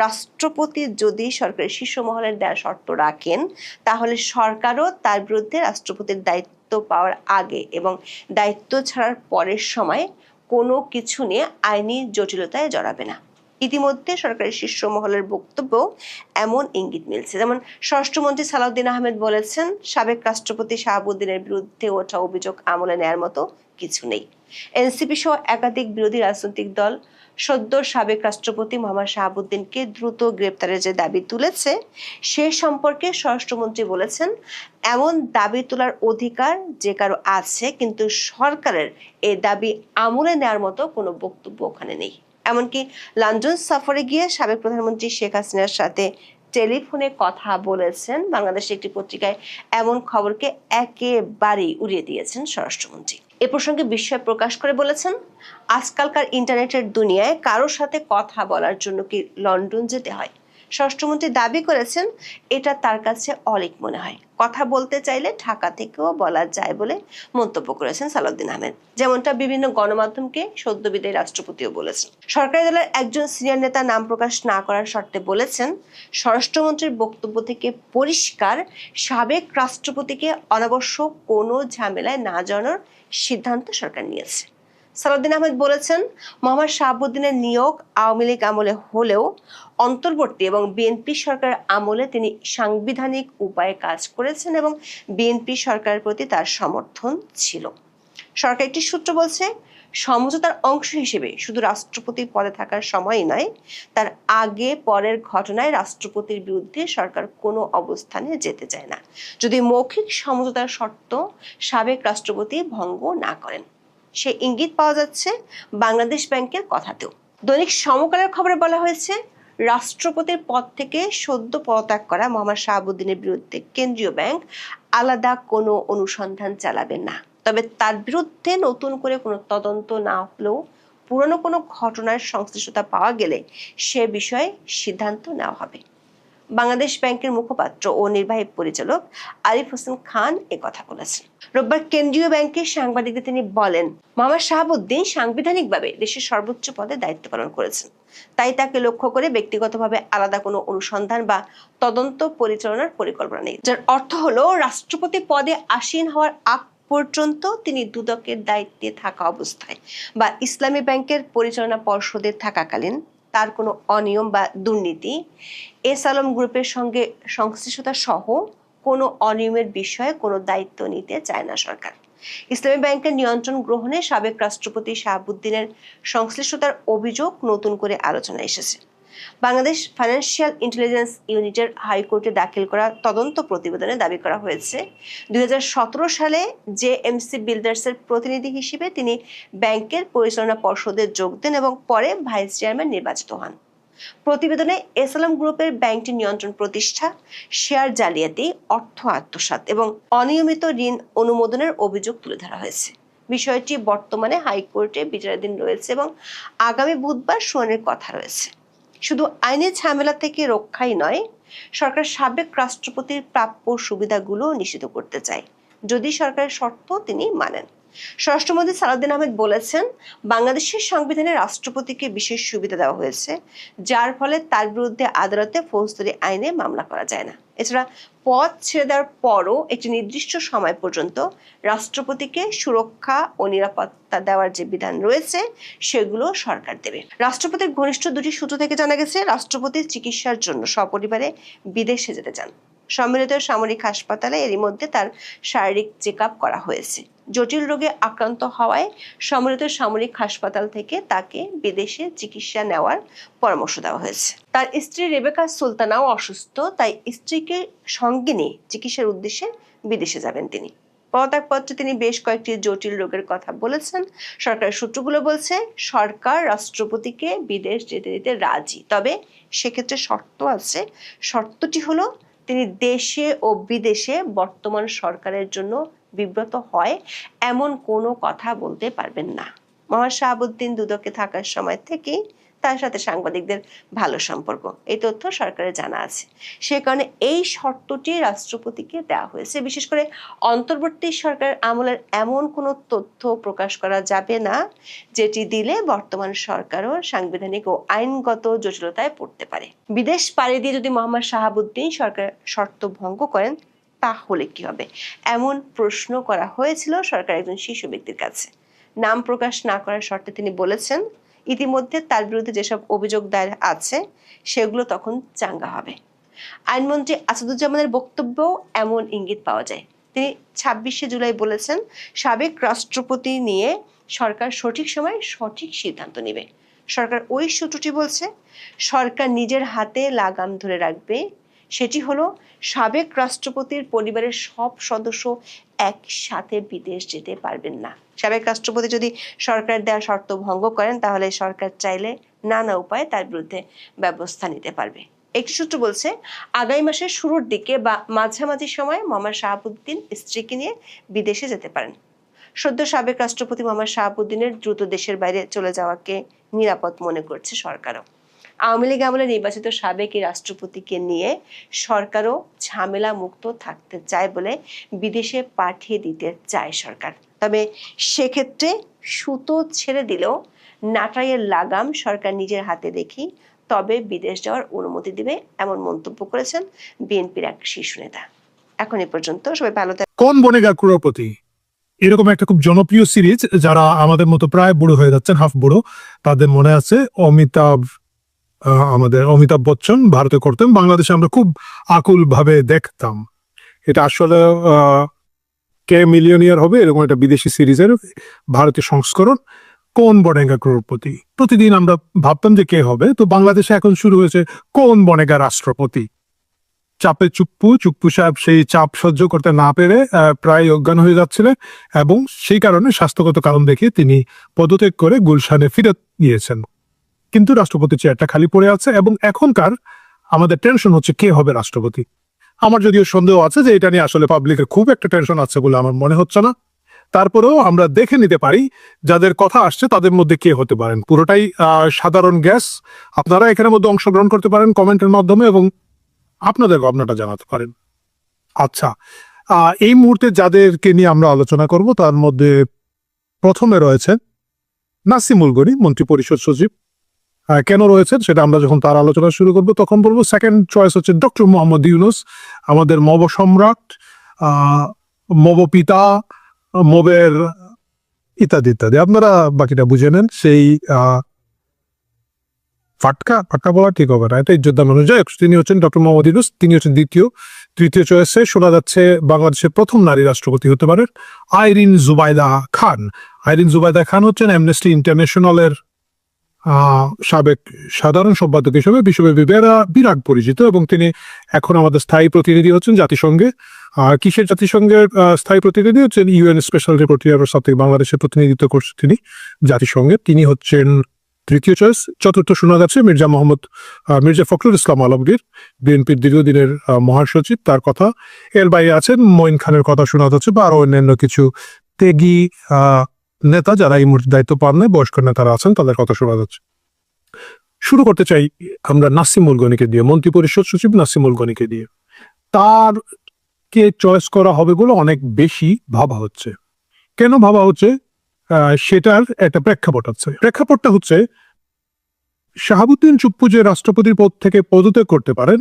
রাষ্ট্রপতি যদি সরকারের শীর্ষ মহলের দেওয়া শর্ত রাখেন, তাহলে সরকারও তার বিরুদ্ধে রাষ্ট্রপতির দায়িত্ব পাওয়ার আগে এবং দায়িত্ব ছাড়ার পরের সময় কোনো কিছু নিয়ে আইনি জটিলতায় জড়াবে না। ইতিমধ্যে সরকারের শীর্ষ মহলের বক্তব্য এমন ইঙ্গিত মিলছে। যেমন স্বরাষ্ট্রমন্ত্রী সালাউদ্দিন আহমেদ বলেছেন, সাবেক রাষ্ট্রপতি শাহাবুদ্দিনের বিরুদ্ধে ওঠা অভিযোগ আমলে নেয়ার মতো কিছু নেই। এনসিপি সহ একাধিক বিরোধী রাজনৈতিক দল সদ্য সাবেক রাষ্ট্রপতি মোহাম্মদ শাহাবুদ্দিনকে দ্রুত গ্রেপ্তারের যে দাবি তুলেছে সে সম্পর্কে স্বরাষ্ট্রমন্ত্রী বলেছেন, এমন দাবি তোলার অধিকার যে কারো আছে, কিন্তু সরকারের এই দাবি আমলে নেওয়ার মতো কোনো বক্তব্য ওখানে নেই। এমনকি লন্ডন সফরে গিয়ে সাবেক প্রধানমন্ত্রী শেখ হাসিনার সাথে টেলিফোনে কথা বলেছেন বাংলাদেশের একটি পত্রিকায় এমন খবরকে একেবারেই উড়িয়ে দিয়েছেন স্বরাষ্ট্রমন্ত্রী। এ প্রসঙ্গে বিস্ময় প্রকাশ করে বলেছেন, আজকালকার ইন্টারনেটের দুনিয়ায় কারোর সাথে কথা বলার জন্য কি লন্ডন যেতে হয়? স্বরাষ্ট্রমন্ত্রী দাবি করেছেন, এটা তার কাছে অলীক মনে হয়। কথা বলতে চাইলে ঢাকা থেকেও বলা যায় বলে মন্তব্য করেছেন সালাউদ্দিন আহমেদ, যেমনটা বিভিন্ন গণমাধ্যমকে সদ্য বিদায়ী রাষ্ট্রপতিও বলেছেন। সরকারি দলের একজন সিনিয়র নেতা নাম প্রকাশ না করার শর্তে বলেছেন, স্বরাষ্ট্রমন্ত্রীর বক্তব্য থেকে পরিষ্কার সাবেক রাষ্ট্রপতিকে অনাবশ্যক কোনো ঝামেলায় না জড়ানোর সিদ্ধান্ত সরকার নিয়েছে। সালাউদ্দিন আহমেদ বলেছেন, মোহাম্মদ শাহাবুদ্দিনের নিয়োগ আওয়ামী লীগ আমলে হলেও অন্তর্বর্তী এবং বিএনপি সরকার আমলে তিনি সাংবিধানিক উপায়ে কাজ করেছেন এবং বিএনপি সরকারের প্রতি তার সমর্থন ছিল। সরকার একটি সূত্র বলছে, সমঝোতার অংশ হিসেবে শুধু রাষ্ট্রপতি পদে থাকার সময়ই নয়, তার আগে পরের ঘটনায় রাষ্ট্রপতির বিরুদ্ধে সরকার কোনো অবস্থানে যেতে চায় না, যদি মৌখিক সমঝোতার শর্ত সাবেক রাষ্ট্রপতি ভঙ্গ না করেন। সে ইঙ্গিত পাওয়া যাচ্ছে বাংলাদেশ ব্যাংকের কথাতেও। দৈনিক সমকালের খবরে বলা হয়েছে, রাষ্ট্রপতির পদ থেকে সদ্য পদত্যাগ করা মোহাম্মদ শাহাবুদ্দিনের বিরুদ্ধে কেন্দ্রীয় ব্যাংক আলাদা কোনো অনুসন্ধান চালাবে না। তবে তার বিরুদ্ধে নতুন করে কোনো তদন্ত না হলেও পুরনো কোনো ঘটনার সংশ্লিষ্টতা পাওয়া গেলে সে বিষয়ে সিদ্ধান্ত নেওয়া হবে। বাংলাদেশ ব্যাংকের মুখপাত্র ও নির্বাহী পরিচালক আরিফ হোসেন খান কথা বলেছেন। রোববার কেন্দ্রীয় ব্যাংকের সাংবাদিকদের তিনি বলেন, মোহাম্মদ শাহাবুদ্দিন সাংবিধানিকভাবে দেশের সর্বোচ্চ পদে দায়িত্ব পালন করেছেন, তাই তাকে লক্ষ্য করে ব্যক্তিগতভাবে আলাদা কোনো অনুসন্ধান বা তদন্ত পরিচালনার পরিকল্পনা নেই। যার অর্থ হলো, রাষ্ট্রপতি পদে আসীন হওয়ার আগ পর্যন্ত তিনি দুদকের দায়িত্বে থাকা অবস্থায় বা ইসলামী ব্যাংকের পরিচালনা পর্ষদে থাকাকালীন তার কোনো অনিয়ম বা দুর্নীতি, এস আলম গ্রুপের সঙ্গে সংশ্লিষ্টতা সহ কোনো অনিয়মের বিষয়ে কোনো দায়িত্ব নিতে চায় না সরকার। ইসলামী ব্যাংকের নিয়ন্ত্রণ গ্রহণে সাবেক রাষ্ট্রপতি শাহাবুদ্দিনের সংশ্লিষ্টতার অভিযোগ নতুন করে আলোচনায় এসেছে। বাংলাদেশ ফাইন্যান্সিয়াল ইন্টেলিজেন্স ইউনিটের হাইকোর্টে দাখিল করা তদন্ত প্রতিবেদনে দাবি করা হয়েছে 2017 সালে জেএমসি বিল্ডার্সের প্রতিনিধি হিসেবে তিনি ব্যাংকের পরিচালনা পর্ষদে যোগ দেন এবং পরে ভাইস চেয়ারম্যান নির্বাচিত হন। প্রতিবেদনে এসএলএম গ্রুপের ব্যাংকটি নিয়ন্ত্রণ প্রতিষ্ঠা, শেয়ার জালিয়াতি, অর্থ আত্মসাৎ এবং অনিয়মিত ঋণ অনুমোদনের অভিযোগ তুলে ধরা হয়েছে। বিষয়টি বর্তমানে হাইকোর্টে বিচারাধীন রয়েছে এবং আগামী বুধবার শুনানির কথা রয়েছে। শুধু আইনি ঝামেলা থেকে রক্ষাই নয়, সরকার সাবেক রাষ্ট্রপতির প্রাপ্য সুবিধাগুলো নিশ্চিত করতে চায় যদি সরকারের শর্ত তিনি মানেন। স্বরাষ্ট্রমন্ত্রী সালাউদ্দিন আহমেদ বলেছেন, বাংলাদেশের সংবিধানে রাষ্ট্রপতিকে বিশেষ সুবিধা দেওয়া হয়েছে, যার ফলে তার বিরুদ্ধে আদালতে ফৌজদারি আইনে মামলা করা যায় না। এছাড়া পদ ছেড়ে দেওয়ার পরও একটি নির্দিষ্ট সময় পর্যন্ত রাষ্ট্রপতিকে সুরক্ষা ও নিরাপত্তা দেওয়ার যে বিধান রয়েছে সেগুলো সরকার দেবে। রাষ্ট্রপতির ঘনিষ্ঠ দুটি সূত্র থেকে জানা গেছে, রাষ্ট্রপতি চিকিৎসার জন্য সপরিবারে বিদেশে যেতে চান। সম্মিলিত সামরিক হাসপাতালে এরই মধ্যে তার শারীরিক চেক আপ করা হয়েছে। জটিল রোগে আক্রান্ত হওয়ায় সম্মিলিত সামরিক হাসপাতাল থেকে তাকে বিদেশে চিকিৎসা নেওয়ার পরামর্শ দেওয়া হয়েছে। তার স্ত্রী রেবেকা সুলতানাও অসুস্থ, তাই স্ত্রীকে সঙ্গে নিয়ে চিকিৎসার উদ্দেশ্যে বিদেশে যাবেন তিনি। পদত্যাগপত্রে তিনি বেশ কয়েকটি জটিল রোগের কথা বলেছেন। সরকারের সূত্রগুলো বলছে, সরকার রাষ্ট্রপতিকে বিদেশ যেতে দিতে রাজি, তবে সেক্ষেত্রে শর্ত আছে। শর্তটি হলো তিনি দেশে ও বিদেশে বর্তমান সরকারের জন্য বিব্রত হয় এমন কোনো কথা বলতে পারবেন না। মোহাম্মদ শাহাবুদ্দিন দুদকে থাকার সময় থেকেই তার সাথে সাংবাদিকদের ভালো সম্পর্ক, এই তথ্য সরকারের জানা আছে। সে কারণে এই শর্তটি রাষ্ট্রপতিকে দেওয়া হয়েছে। বিশেষ করে অন্তর্বর্তী সরকারের আমলের এমন কোনো তথ্য প্রকাশ করা যাবে না যেটি দিলে বর্তমান সরকারও সাংবিধানিক ও আইনগত জটিলতায় পড়তে পারে। বিদেশ পাড়ি দিয়ে যদি মোহাম্মদ শাহাবুদ্দিন সরকার শর্ত ভঙ্গ করেন তাহলে কি হবে, এমন প্রশ্ন করা হয়েছিল সরকার একজন শীর্ষ ব্যক্তির কাছে। নাম প্রকাশ না করার শর্তে তিনি বলেছেন, ইতিমধ্যে তার বিরুদ্ধে যেসব অভিযোগ দায়ের আছে সেগুলো তখন চাঙ্গা হবে। আইনমন্ত্রী আসাদুজ্জামানের বক্তব্যেও এমন ইঙ্গিত পাওয়া যায়। তিনি 26শে জুলাই বলেছেন, সাবেক রাষ্ট্রপতি নিয়ে সরকার সঠিক সময় সঠিক সিদ্ধান্ত নেবে। সরকার ওই সূত্রটি বলছে, সরকার নিজের হাতে লাগাম ধরে রাখবে, সেটি হলো সাবেক রাষ্ট্রপতির পরিবারের সব সদস্য একসাথে বিদেশ যেতে পারবেন না। সাবেক রাষ্ট্রপতি যদি সরকার দেওয়া শর্ত ভঙ্গ করেন তাহলে সরকার চাইলে নানা উপায়ে তার বিরুদ্ধে ব্যবস্থা নিতে পারবে। একটি সূত্র বলছে, আগামী মাসের শুরুর দিকে বা মাঝামাঝি সময় মোহাম্মদ শাহাবুদ্দিন স্ত্রীকে নিয়ে বিদেশে যেতে পারেন। সদ্য সাবেক রাষ্ট্রপতি মোহাম্মদ শাহাবুদ্দিনের দ্রুত দেশের বাইরে চলে যাওয়াকে নিরাপদ মনে করছে সরকারও। আওয়ামী লীগ আমলে নির্বাচিত সাবেক এই রাষ্ট্রপতিকে নিয়ে সরকারও ঝামেলা মুক্ত থাকতে চায় বলে বিদেশে পাঠিয়ে দিতে চায় সরকার। তবে সেক্ষেত্রে সুতো ছেড়ে দিলেও নাটাইয়ের লাগাম সরকার নিজের হাতে রেখে তবে বিদেশ যাওয়ার অনুমতি দিবে, এমন মন্তব্য করেছেন বিএনপির এক শীর্ষ নেতা। এখন এ পর্যন্ত, সবাই ভালো থাকবেন। কোন বনেগা ক্রোড়পতি এরকম একটা খুব জনপ্রিয় সিরিজ, যারা আমাদের মতো প্রায় বুড়ো হয়ে যাচ্ছেন, হাফ বুড়ো, তাদের মনে আছে আমাদের অমিতাভ বচ্চন ভারতে করতেন, বাংলাদেশে আমরা খুব আকুল ভাবে দেখতাম। এটা আসলে কে মিলিয়নিয়ার হবে এরকম একটা বিদেশি সিরিজের ভারতীয় সংস্করণ, কোন বনেগা ক্রোড়পতি। প্রতিদিন আমরা ভাবতাম যে কে হবে, তো বাংলাদেশে এখন শুরু হয়েছে কোন বনেগা রাষ্ট্রপতি। চাপে চুপ্পু সাহেব সেই চাপ সহ্য করতে না পেরে প্রায় অজ্ঞান হয়ে যাচ্ছিলেন এবং সেই কারণে স্বাস্থ্যগত কারণ দেখিয়ে তিনি পদত্যাগ করে গুলশানে ফিরে গিয়েছেন। কিন্তু রাষ্ট্রপতি চেয়ারটা খালি পড়ে আছে এবং এখনকার আমাদের টেনশন হচ্ছে কে হবে রাষ্ট্রপতি। আমার যদিও সন্দেহ আছে যে এটা নিয়ে আসলে পাবলিকের খুব একটা টেনশন আছে বলে আমার মনে হচ্ছে না। তারপরেও আমরা দেখে নিতে পারি যাদের কথা আসছে তাদের মধ্যে কে হতে পারেন। পুরোটাই সাধারণ গ্যাস। আপনারা এখানের মধ্যে অংশগ্রহণ করতে পারেন কমেন্টের মাধ্যমে এবং আপনাদের ভাবনাটা জানাতে পারেন। আচ্ছা, এই মুহূর্তে যাদেরকে নিয়ে আমরা আলোচনা করব তার মধ্যে প্রথমে রয়েছে নাসিমুল গনি, মন্ত্রী পরিষদ সচিব। কেন রয়েছেন সেটা আমরা যখন তার আলোচনা শুরু করব তখন বলবো। সেকেন্ড চয়েস হচ্ছে ডক্টর মোহাম্মদ ইউনূস, আমাদের মব সম্রাট, মব পিতা, মবের ইত্যাদি ইত্যাদি, আপনারা বাকিটা বুঝে নেন। সেই ফাটকা বলা ঠিক হবে না, এটা ইজ্জত দামানো যায়। তিনি হচ্ছেন ডক্টর মোহাম্মদ ইউনূস, তিনি হচ্ছেন তৃতীয় চয়েসে শোনা যাচ্ছে বাংলাদেশের প্রথম নারী রাষ্ট্রপতি হতে পারেন আইরিন জুবাইদা খান। আইরিন জুবাইদা খান হচ্ছেন অ্যামনেস্টি ইন্টারন্যাশনালের সাবেক সাধারণ সম্পাদক হিসেবে বিশ্বব্যাপী বিরাট পরিচিত, এবং তিনি এখন আমাদের স্থায়ী প্রতিনিধি হচ্ছেন জাতিসংঘে। কিসের জাতিসংঘের স্থায়ী প্রতিনিধি হচ্ছেন? ইউএন স্পেশাল রিপোর্টারের সাথে বাংলাদেশের প্রতিনিধিত্ব করছেন তিনি জাতিসংঘে। তিনি হচ্ছেন তৃতীয় চয়েস। চতুর্থ শোনা যাচ্ছে মির্জা ফখরুল ইসলাম আলমগীর, বিএনপির দীর্ঘদিনের মহাসচিব, তার কথা। এর বাইরে আছেন মঈন খানের কথা শোনা যাচ্ছে, বা আরো অন্যান্য কিছু ত্যাগী নেতা যারা এই মুহূর্তে দায়িত্ব পান নাই, বয়স্ক নেতারা আছেন, তাদের কথা শোনা যাচ্ছে। শুরু করতে চাই আমরা নাসিমুল গনিকে দিয়ে, মন্ত্রী পরিষদ সচিব নাসিমুল গনিকে দিয়ে। তার কে চয়েস করা হবে বলে অনেক বেশি ভাবা হচ্ছে। কেন ভাবা হচ্ছে সেটার একটা প্রেক্ষাপট আছে। প্রেক্ষাপটটা হচ্ছে শাহাবুদ্দিন চুপ্পু যে রাষ্ট্রপতির পদ থেকে পদত্যাগ করতে পারেন,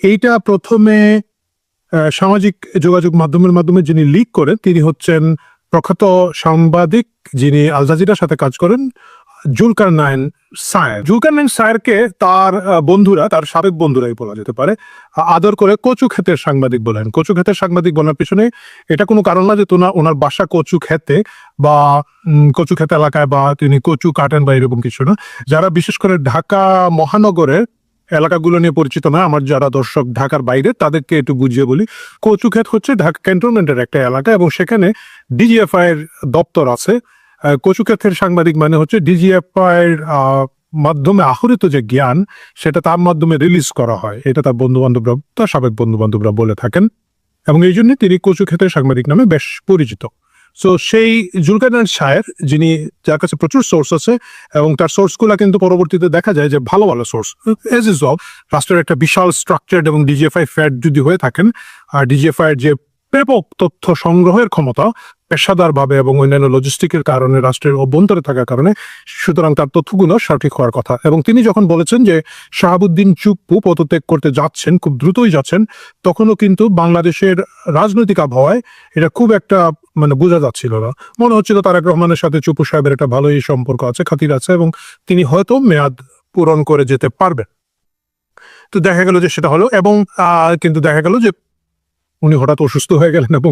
এইটা প্রথমে সামাজিক যোগাযোগ মাধ্যমে যিনি লিক করেন তিনি হচ্ছেন প্রখ্যাত সাংবাদিক যিনি আল জাজিরার সাথে কাজ করেন, জুলকারনাইন সায়েরকে তার বন্ধুরা, তার সাবেক বন্ধুরাই বলা যেতে পারে, আদর করে কচু ক্ষেতের সাংবাদিক বলেন। কচু ক্ষেতের সাংবাদিক বলার পিছনে এটা কোনো কারণ না যে ওনার বাসা কচু ক্ষেতে বা কচু ক্ষেত এলাকায়, বা তিনি কচু কাটেন বা এরকম কিছু না। যারা বিশেষ করে ঢাকা মহানগরের এলাকাগুলো নিয়ে পরিচিত না, আমার যারা দর্শক ঢাকার বাইরে, তাদেরকে একটু বুঝিয়ে বলি। কচুক্ষেত হচ্ছে ঢাকা ক্যান্টনমেন্টের একটা এলাকা, এবং সেখানে ডিজিএফআই এর দপ্তর আছে। কচুক্ষেতের সাংবাদিক মানে হচ্ছে ডিজিএফআই এর মাধ্যমে আহরিত যে জ্ঞান, সেটা তার মাধ্যমে রিলিজ করা হয়, এটা তার বন্ধু-বান্ধবরা, তার সাবেক বন্ধু-বান্ধবরা বলে থাকেন, এবং এই জন্য তিনি কচুক্ষেতের সাংবাদিক নামে বেশ পরিচিত। সো সেই জুলকারনাইন সায়ের, যিনি, যার কাছে প্রচুর সোর্স আছে, এবং তার সোর্সগুলো কিন্তু পরবর্তীতে দেখা যায় যে ভালো ভালো সোর্স। এজ ইজ অল, রাষ্ট্রের একটা বিশাল স্ট্রাকচার্ড এবং ডিজিএফআই ফ্যাট যদি হয়ে থাকেন, আর ডিজিএফআই এর যে ব্যাপক তথ্য সংগ্রহের ক্ষমতা পেশাদারভাবে এবং অন্যান্য লজিস্টিকের কারণে, রাষ্ট্রের অভ্যন্তরে থাকার কারণে, সুতরাং তার তথ্যগুলো সঠিক হওয়ার কথা। এবং তিনি যখন বলেছেন যে শাহাবুদ্দিন চুপ্পু পদত্যাগ করতে যাচ্ছেন, খুব দ্রুতই যাচ্ছেন, তখনও কিন্তু বাংলাদেশের রাজনৈতিক আবহাওয়ায় এটা খুব একটা বোঝা যাচ্ছিল না। মনে হচ্ছিল তারেক রহমানের সাথে চুপ্পু সাহেবের একটা ভালোই সম্পর্ক আছে, খাতির আছে, এবং তিনি হয়তো মেয়াদ পূরণ করে যেতে পারবেন। তো দেখা গেল যে সেটা হলো, এবং কিন্তু দেখা গেল যে উনি হঠাৎ অসুস্থ হয়ে গেলেন এবং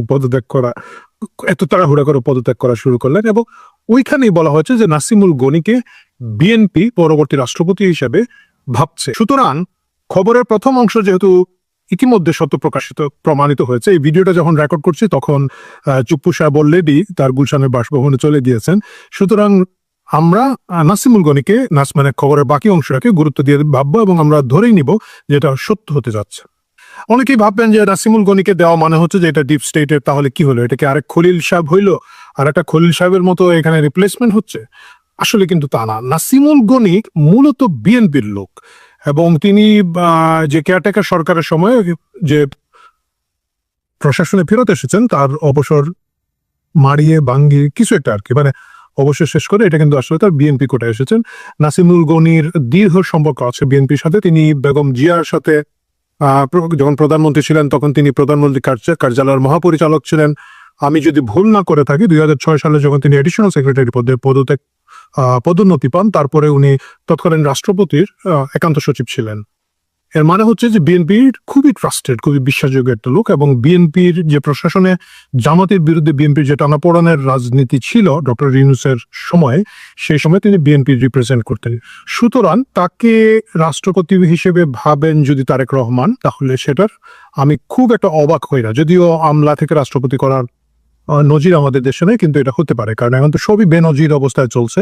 এত তাড়াহুড়া করে পদত্যাগ করা শুরু করলেন। এবং ওইখানেই বলা হয়েছে যে নাসিমুল গনিকে বিএনপি পরবর্তী রাষ্ট্রপতি হিসেবে ভাবছে। সুতরাং খবরের প্রথম অংশ যেহেতু ইতিমধ্যে সত্য প্রমাণিত হয়েছে, এই ভিডিওটা যখন রেকর্ড করছি তখন চুপ্পু সাহেব অলরেডি তার গুলশানের বাসভবনে চলে গিয়েছেন। সুতরাং আমরা নাসিমুল গনিকে, খবরের বাকি অংশটাকে গুরুত্ব দিয়ে ভাববো, এবং আমরা ধরেই নিব যে এটা সত্য হতে যাচ্ছে। অনেকেই ভাববেন যে নাসিমুল গনিকে দেওয়া মানে হচ্ছে যে এটা ডিপ স্টেটের, তাহলে কি হলো, এটা কি আরেক খলিল সাহেব হইলো, আর একটা খলিল সাহেবের মতো এখানে রিপ্লেসমেন্ট হচ্ছে? আসলে কিন্তু তা না। নাসিমুল গনি মূলত বিএনপির লোক, এবং তিনি যে কেয়ারটেকার সরকারের সময় যে প্রশাসনে ফেরত এসেছেন, তার অবসর মারিয়ে ভাঙ্গিয়ে কিছু একটা আর কি, অবসর শেষ করে, এটা কিন্তু আসলে তার বিএনপি কোটায় এসেছেন। নাসিমুল গনির দীর্ঘ সম্পর্ক আছে বিএনপির সাথে। তিনি বেগম জিয়ার সাথে যখন প্রধানমন্ত্রী ছিলেন তখন তিনি প্রধানমন্ত্রী কার্যালয়ের মহাপরিচালক ছিলেন। আমি যদি ভুল না করে থাকি 2006 সালে যখন তিনি এডিশনাল সেক্রেটারি পদে পদোন্নতি পান, তারপরে উনি তৎকালীন রাষ্ট্রপতির একান্ত সচিব ছিলেন। এর মানে হচ্ছে যে বিএনপির খুবই ট্রাস্টেড, খুবই বিশ্বাসযোগ্য একটা লোক, এবং বিএনপির যে প্রশাসনে জামাতের বিরুদ্ধে বিএনপির যে টানাপোড়েনের রাজনীতি ছিল ডক্টর ইউনূসের সময়, সেই সময় তিনি বিএনপি রিপ্রেজেন্ট করতেন। সুতরাং তাকে রাষ্ট্রপতি হিসেবে ভাবেন যদি তারেক রহমান, তাহলে সেটার আমি খুব একটা অবাক হই না। যদিও আমলা থেকে রাষ্ট্রপতি করার নজির আমাদের দেশে নেই, কিন্তু এটা হতে পারে, কারণ এখন তো সবই বেনজির অবস্থায় চলছে,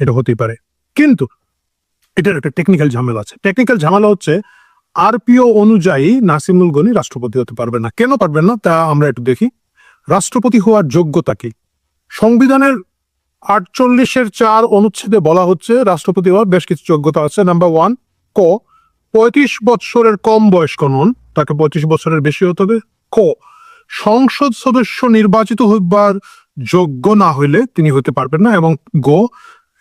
এটা হতেই পারে। কিন্তু এটার একটা টেকনিক্যাল ঝামেলা আছে। টেকনিক্যাল ঝামেলা হচ্ছে আরপিও অনুযায়ী নাসিমুল গনি রাষ্ট্রপতি হতে পারবেন না। কেন পারবেন না তা আমরা একটু দেখি। রাষ্ট্রপতি হওয়ার যোগ্যতা কি? সংবিধানের 48(4) অনুচ্ছেদে বলা হচ্ছে রাষ্ট্রপতি হওয়ার বেশ কিছু যোগ্যতা আছে। নাম্বার 1, 35 বছরের কম বয়স্ক নন, তাকে 35 বছরের বেশি হতে হবে। সংসদ সদস্য নির্বাচিত হবার যোগ্য না হইলে তিনি হতে পারবেন না। এবং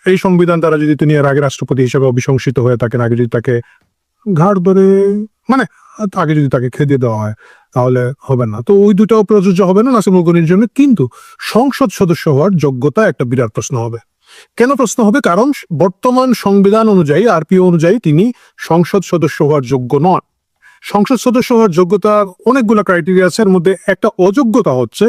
এই সংবিধান দ্বারা যদি তিনি এর আগে রাষ্ট্রপতি হিসেবে অভিশংসিত হয়ে থাকেন, আগে যদি তাকে ঘাড় ধরে আগে যদি তাকে খেদিয়ে দেওয়া হয়, তাহলে হবে না। তো ওই দুটাও প্রযোজ্য হবে না নাসিমুল গনির জন্য। কিন্তু সংসদ সদস্য হওয়ার যোগ্যতা একটা বিরাট প্রশ্ন হবে। কেন প্রশ্ন হবে? কারণ বর্তমান সংবিধান অনুযায়ী, আরপিও অনুযায়ী তিনি সংসদ সদস্য হওয়ার যোগ্য নন। সংসদ সদস্য হওয়ার যোগ্যতার অনেকগুলো ক্রাইটেরিয়া আছে, এর মধ্যে একটা অযোগ্যতা হচ্ছে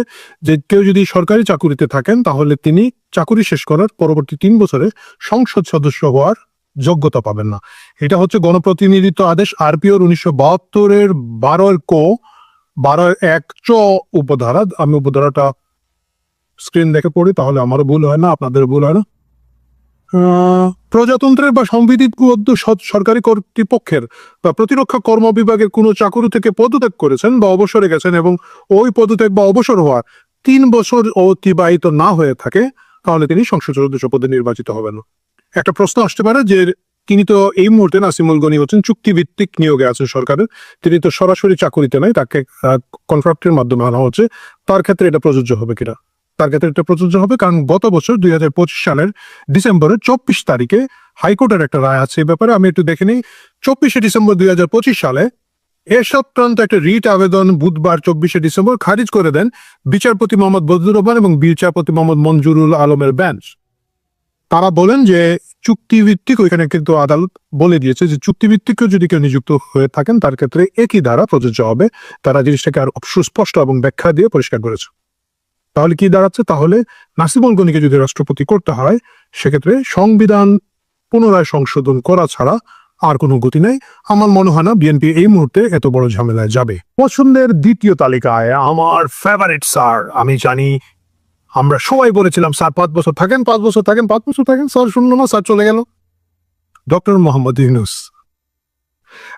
যে কেউ যদি সরকারি চাকুরিতে থাকেন তাহলে তিনি চাকুরি শেষ করার পরবর্তী 3 বছরে সংসদ সদস্য হওয়ার যোগ্যতা পাবেন না। এটা হচ্ছে গণপ্রতিনিধিত্ব আদেশ আরপিওর 1972-এর 12-1 উপধারা। আমি উপধারাটা স্ক্রিন দেখে পড়ি, তাহলে আমারও ভুল হয় না, আপনাদের ভুল হয় না। প্রজাতন্ত্রের বা সংবিধিবদ্ধ সরকারি কর্তৃপক্ষের বা প্রতিরক্ষা কর্ম বিভাগের কোনো চাকুরি থেকে পদত্যাগ করেছেন বা অবসরে গেছেন এবং ওই পদত্যাগ বা অবসর হওয়ার 3 বছর অতিবাহিত না হয়ে থাকে, তাহলে তিনি সংসদ সদস্য পদে নির্বাচিত হবেন না। একটা প্রশ্ন আসতে পারে যে তিনি তো এই মুহূর্তে নাসিমুল গনি হচ্ছেন চুক্তিভিত্তিক নিয়োগে আছেন সরকারের, তিনি তো সরাসরি চাকুরিতে নাই, তাকে কন্ট্রাক্টের মাধ্যমে আনা হচ্ছে, তার ক্ষেত্রে এটা প্রযোজ্য হবে কিনা? তার ক্ষেত্রে এটা প্রযোজ্য হবে, কারণ গত বছর 2025 সালের ডিসেম্বরের 24 তারিখে হাইকোর্টের একটা রায় আছে এই ব্যাপারে। আমি একটু দেখে নিই। 24শে ডিসেম্বর 2025 সালে এ সংক্রান্ত একটা রিট আবেদন বুধবার 24শে ডিসেম্বর খারিজ করে দেন বিচারপতি মোহাম্মদ বদরুর রহমান এবং বিচারপতি মোহাম্মদ মঞ্জুরুল আলমের বেঞ্চ। তারা বলেন যে চুক্তিভিত্তিক, ওইখানে কিন্তু আদালত বলে দিয়েছে যে চুক্তিভিত্তিকও যদি কেউ নিযুক্ত হয়ে থাকেন তার ক্ষেত্রে একই ধারা প্রযোজ্য হবে। তারা জিনিসটাকে আর সুস্পষ্ট এবং ব্যাখ্যা দিয়ে পরিষ্কার করেছে। তাহলে কি দাঁড়াচ্ছে? তাহলে নাসিমুল গনিকে যদি রাষ্ট্রপতি করতে হয়, সেক্ষেত্রে সংবিধান পুনরায় সংশোধন করা ছাড়া আর কোনো গতি নেই। আমার মনে হয় না বিএনপি এই মুহূর্তে এত বড় ঝামেলায় যাবে। পছন্দের দ্বিতীয় তালিকায় আমার ফেভারিট স্যার, আমি জানি আমরা সবাই বলেছিলাম স্যার 5 বছর থাকেন, 5 বছর থাকেন, 5 বছর থাকেন, স্যার শুনলো না, স্যার চলে গেল। ডক্টর মোহাম্মদ ইউনূস।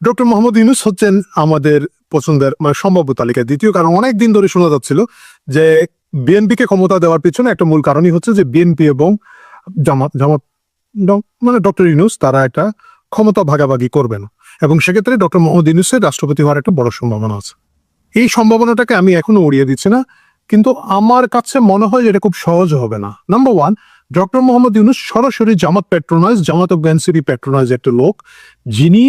ডক্টর মোহাম্মদ ইউনূস হচ্ছেন আমাদের পছন্দের সম্ভাব্য তালিকায় দ্বিতীয়, কারণ অনেক দিন ধরে শোনা যাচ্ছিল যে বিএনপিকে ক্ষমতা দেওয়ার পিছনে একটা মূল কারণই হচ্ছে যে বিএনপি এবং জামাত ডক্টর ইউনূস তারা একটা ক্ষমতা ভাগাভাগি করবেন, এবং সেক্ষেত্রে ডক্টর মোহাম্মদ ইউনূসের রাষ্ট্রপতি হওয়ার একটা বড় সম্ভাবনা আছে। এই সম্ভাবনাটাকে আমি এখনো উড়িয়ে দিচ্ছি না, কিন্তু আমার কাছে মনে হয় যে এটা খুব সহজ হবে না। নাম্বার 1, ডক্টর মোহাম্মদ ইউনূস সরাসরি জামাত ও এনসিপি প্যাট্রোনাইজ একটা লোক, যিনি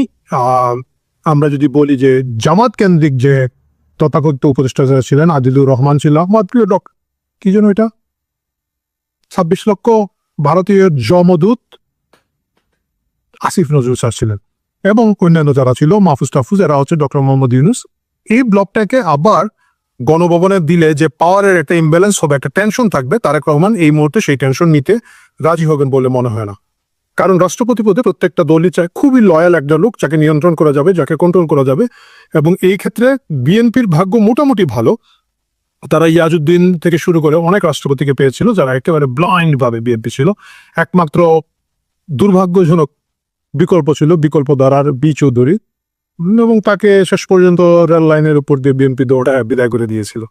আমরা যদি বলি যে জামাত কেন্দ্রিক যে তথাকথিত উপদেষ্টা যারা ছিলেন, আদিলুর রহমান ছিল, আমার প্রিয় কি যেন এটা 26 লক্ষ ভারতীয় জমদূত আসিফ নজরুল স্যার ছিলেন, এবং অন্যান্য যারা ছিল মাহফুজ টাহফুজ, এরা হচ্ছে ডক্টর মোহাম্মদ ইউনূস। এই ব্লকটাকে আবার গণভবনে দিলে যে পাওয়ারের একটা ইমব্যালেন্স হবে, একটা টেনশন থাকবে, তারেক রহমান এই মুহূর্তে সেই টেনশন নিতে রাজি হবেন বলে মনে হয় না। কারণ রাষ্ট্রপতি পদে প্রত্যেকটা দলই চায় খুবই লয়াল একটা লোক, যাকে নিয়ন্ত্রণ করা যাবে, যাকে কন্ট্রোল করা যাবে। এবং এই ক্ষেত্রে বিএনপির ভাগ্য মোটামুটি ভালো, তারা ইয়াজউদ্দিন থেকে শুরু করে অনেক রাষ্ট্রপতিকে পেয়েছিল যারা একেবারে ব্লাইন্ড ভাবে বিএনপি ছিল। একমাত্র দুর্ভাগ্যজনক বিকল্প ছিল বিকল্প ধারার বি চৌধুরী, এবং তাকে শেষ পর্যন্ত রেল লাইনের উপর দিয়ে বিএনপি দৌড়া বিদায় করে দিয়েছিল।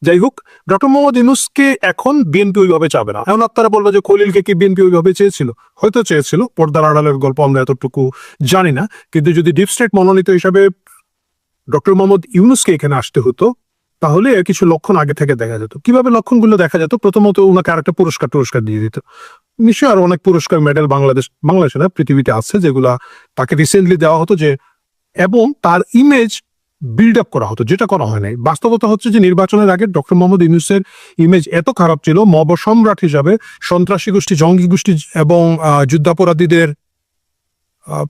যাই হোক, ডক্টর মোহাম্মদ ইউনূসকে এখন বিএনপি ওইভাবে চাবে না। এখন আপনারা বলবে যে খলিলকে কি বিএনপি ওইভাবে চেয়েছিল? হয়তো চেয়েছিল, পর্দার আড়ালের গল্প আমরা এতটুকু জানি না। কিন্তু যদি ডিপ স্টেট মনোনীত হিসাবে ডক্টর মোহাম্মদ ইউনূসকে এখানে আসতে হতো, তাহলে এর কিছু লক্ষণ আগে থেকে দেখা যেত। কিভাবে লক্ষণগুলো দেখা যেত? প্রথমত ওনাকে আরেকটা পুরস্কার দিয়ে দিত। নিশ্চয়ই আরো অনেক পুরস্কার মেডেল বাংলাদেশে না পৃথিবীতে আছে যেগুলা তাকে রিসেন্টলি দেওয়া হতো, যে এবং তার ইমেজ বিল্ড আপ করা হতো, যেটা করা হয় নাই। বাস্তবতা হচ্ছে যে নির্বাচনের আগে ডক্টর মোহাম্মদ ইউনূসের ইমেজ এত খারাপ ছিল, মব সম্রাট হিসাবে সন্ত্রাসী গোষ্ঠী, জঙ্গি গোষ্ঠী এবং যুদ্ধাপরাধীদের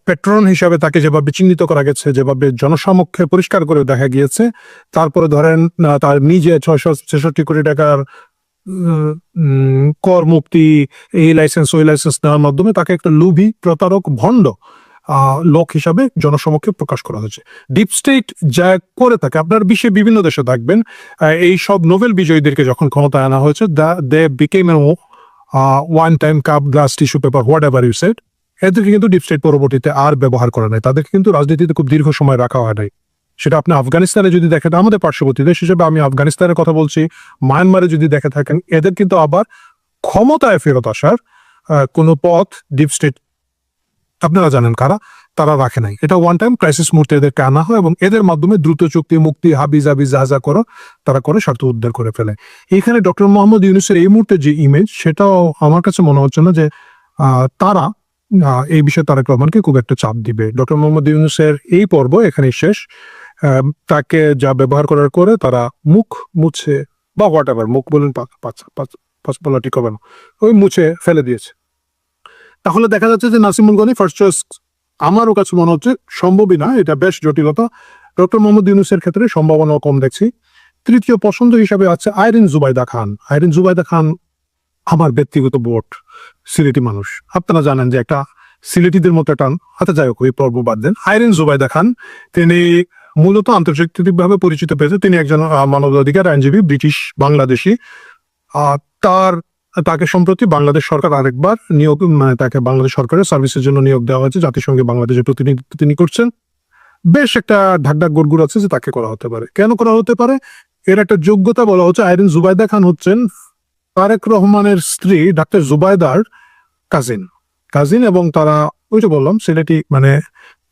প্যাট্রন হিসাবে তাকে যেভাবে চিহ্নিত করা গেছে, যেভাবে জনসমক্ষে পরিষ্কার করে দেখা গিয়েছে, তারপরে ধরেন তার নিজে 666 কোটি টাকার কর মুক্তি, এই লাইসেন্স ওই লাইসেন্স নেওয়ার মাধ্যমে তাকে একটা লোভী, প্রতারক, ভণ্ড লোক হিসাবে জনসমক্ষে প্রকাশ করা হয়েছে। ডিপ স্টেট যা করে থাকে, আপনার বিশ্বে বিভিন্ন দেশে থাকবেন, এই সব নোবেল বিজয়ীদেরকে যখন ক্ষমতায় আনা হয়েছে, they became one time cup, glass, tissue paper, whatever you said, এদেরকে কিন্তু ডিপ স্টেট পরবর্তীতে আর ব্যবহার করা নাই। তাদেরকে কিন্তু রাজনীতিতে খুব দীর্ঘ সময় রাখা হয় নাই। সেটা আপনি আফগানিস্তানে যদি দেখেন, আমাদের পার্শ্ববর্তী দেশ হিসেবে আমি আফগানিস্তানের কথা বলছি, মায়ানমারে যদি দেখে থাকেন, এদের কিন্তু আবার ক্ষমতায় ফেরত আসার কোনো পথ ডিপ স্টেট, আপনারা জানেন কারা, তারা রাখে নাই। এটা ওয়ান টাইম ক্রাইসিস মুহূর্তে এদেরকে আনা হয় এবং এদের মাধ্যমে দ্রুত চুক্তি, মুক্তি, হাবি যা করো তারা করে স্বার্থ উদ্ধার করে ফেলে। এখানে ডক্টর মোহাম্মদ ইউনূসের এই মুহূর্তে যে ইমেজ, সেটাও আমার কাছে মনে হচ্ছে না যে তারা এই বিষয়ে তারেক রহমানকে খুব একটা চাপ দিবে। ডক্টর মোহাম্মদ ইউনূসের এই পর্ব এখানে শেষ। তাকে যা ব্যবহার করার করে তারা মুখ মুছে বা হোয়াট এভার, মুখ বলেন পাঁচ বলা ঠিক হবে না, ওই মুছে ফেলে দিয়েছে। তাহলে দেখা যাচ্ছে যে নাসিমুল গনি ফার্স্ট চয়েস আমারও কাছে মনে হচ্ছে সম্ভবই না, এটা বেশ জটিলতা। ডক্টর মোহাম্মদ ইউনূসের ক্ষেত্রে সম্ভাবনা কম দেখছি। তৃতীয় পছন্দ হিসাবে আছে আইরিন জুবাইদা খান। আইরিন জুবাইদা খান আমার ব্যক্তিগত ভোট, সিলেটি মানুষ, আপনারা জানেন যে একটা সিলেটিদের মতো একটা, হাতে যাই হোক ওই পর্ব বাদ দেন। আইরিন জুবাইদা খান তিনি মূলত আন্তর্জাতিকভাবে পরিচিত পেয়েছে, তিনি একজন মানবাধিকার আইনজীবী, ব্রিটিশ বাংলাদেশি। তাকে সম্প্রতি বাংলাদেশ সরকার আরেকবার নিয়োগ, মানে তাকে বাংলাদেশ সরকারের সার্ভিসের জন্য নিয়োগ দেওয়া হয়েছে, জাতিসংঘে বাংলাদেশের প্রতিনিধিত্ব তিনি করছেন। বেশ একটা ঢাকঢাক গড়গুড় আছে যে তাকে করা হতে পারে। কেন করা হতে পারে? এর একটা যোগ্যতা বলা হচ্ছে, আইরিন জুবাইদা খান হচ্ছেন তারেক রহমানের স্ত্রী ডাক্তার জুবাইদার কাজিন, এবং তারা ওই যে বললাম সিলেটি, মানে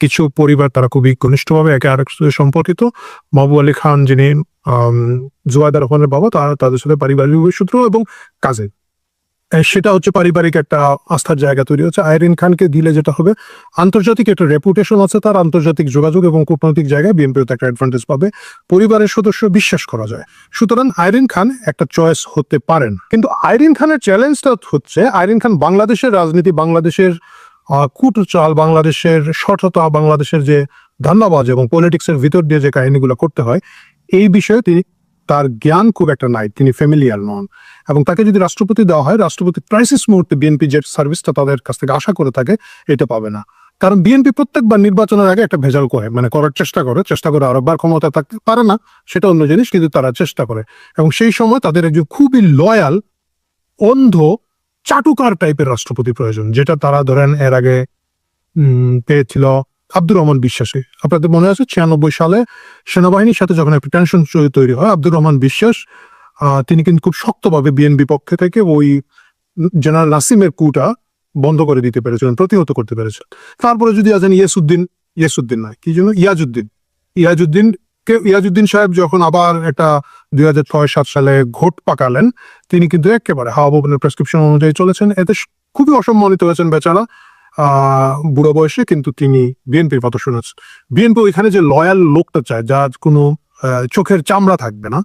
কিছু পরিবার তারা খুবই ঘনিষ্ঠভাবে একে আরেক সাথে সম্পর্কিত। মাহবুব আলী খান যিনি জুবাইদা রহমানের বাবা, তাদের সাথে পারিবারিক সূত্র এবং কাজিন, সেটা হচ্ছে পারিবারিক একটা আস্থার জায়গা তৈরি হচ্ছে। আইরিন খানকে দিলে যেটা হবে, আন্তর্জাতিক একটা রেপুটেশন আছে তার, আন্তর্জাতিক যোগাযোগ এবং কূটনৈতিক জায়গায় বিএনপিও একটা অ্যাডভান্টেজ পাবে, পরিবারের সদস্য বিশ্বাস করা যায়। সুতরাং আইরিন খান একটা চয়েস হতে পারেন। কিন্তু আইরিন খানের চ্যালেঞ্জটা হচ্ছে, আইরিন খান বাংলাদেশের রাজনীতি, বাংলাদেশের কূটচাল, বাংলাদেশের সঠতা, বাংলাদেশের যে ধান্দাবাজ এবং পলিটিক্সের ভিতর দিয়ে যে কাহিনীগুলো করতে হয়, এই বিষয়ে তার জ্ঞান খুব একটা নাই, তিনি ফ্যামিলিয়ার নন। এবং তাকে যদি রাষ্ট্রপতি দেওয়া হয়, রাষ্ট্রপতি ক্রাইসিস মুহূর্তে বিএনপি যে সার্ভিসটা তাদের কাছ থেকে আশা করে থাকে এটা পাবে না। কারণ বিএনপি প্রত্যেকবার নির্বাচনের আগে একটা ভেজাল করে, মানে করার চেষ্টা করে আরেকবার ক্ষমতা থাকতে পারে না, সেটা অন্য জিনিস, কিন্তু তারা চেষ্টা করে। এবং সেই সময় তাদের একজন খুবই লয়াল, অন্ধ, চাটুকার টাইপের রাষ্ট্রপতি প্রয়োজন, যেটা তারা ধরেন এর আগে পেয়েছিল আব্দুর রহমান বিশ্বাসী। আপনাদের মনে আছে 96 সালে সেনাবাহিনীর সাথে যখন একটা টেনশন তৈরি হয়, আব্দুর রহমান বিশ্বাস তিনি কিন্তু খুব শক্তভাবে বিএনপি পক্ষে থেকে ওই জেনারেল নাসিমের কুটা বন্ধ করে দিতে পেরেছিলেন, প্রতিহত করতে পেরেছেন। তারপরে যদি আছেন ইয়াসুদ্দিন নয় কি জন্য ইয়াজউদ্দিন সাহেব যখন আবার একটা 2006-07 সালে ঘোট পাকালেন, তিনি কিন্তু একেবারে হাওয়া ভবনের প্রেসক্রিপশন অনুযায়ী চলেছেন। এতে খুবই অসম্মানিত হয়েছেন বেচারা বুড়ো বয়সে, কিন্তু তিনি বিএনপির কথা শুনেছেন। বিএনপি ওইখানে যে লয়াল লোকটা চায়, যার কোনো চোখের চামড়া থাকবে না,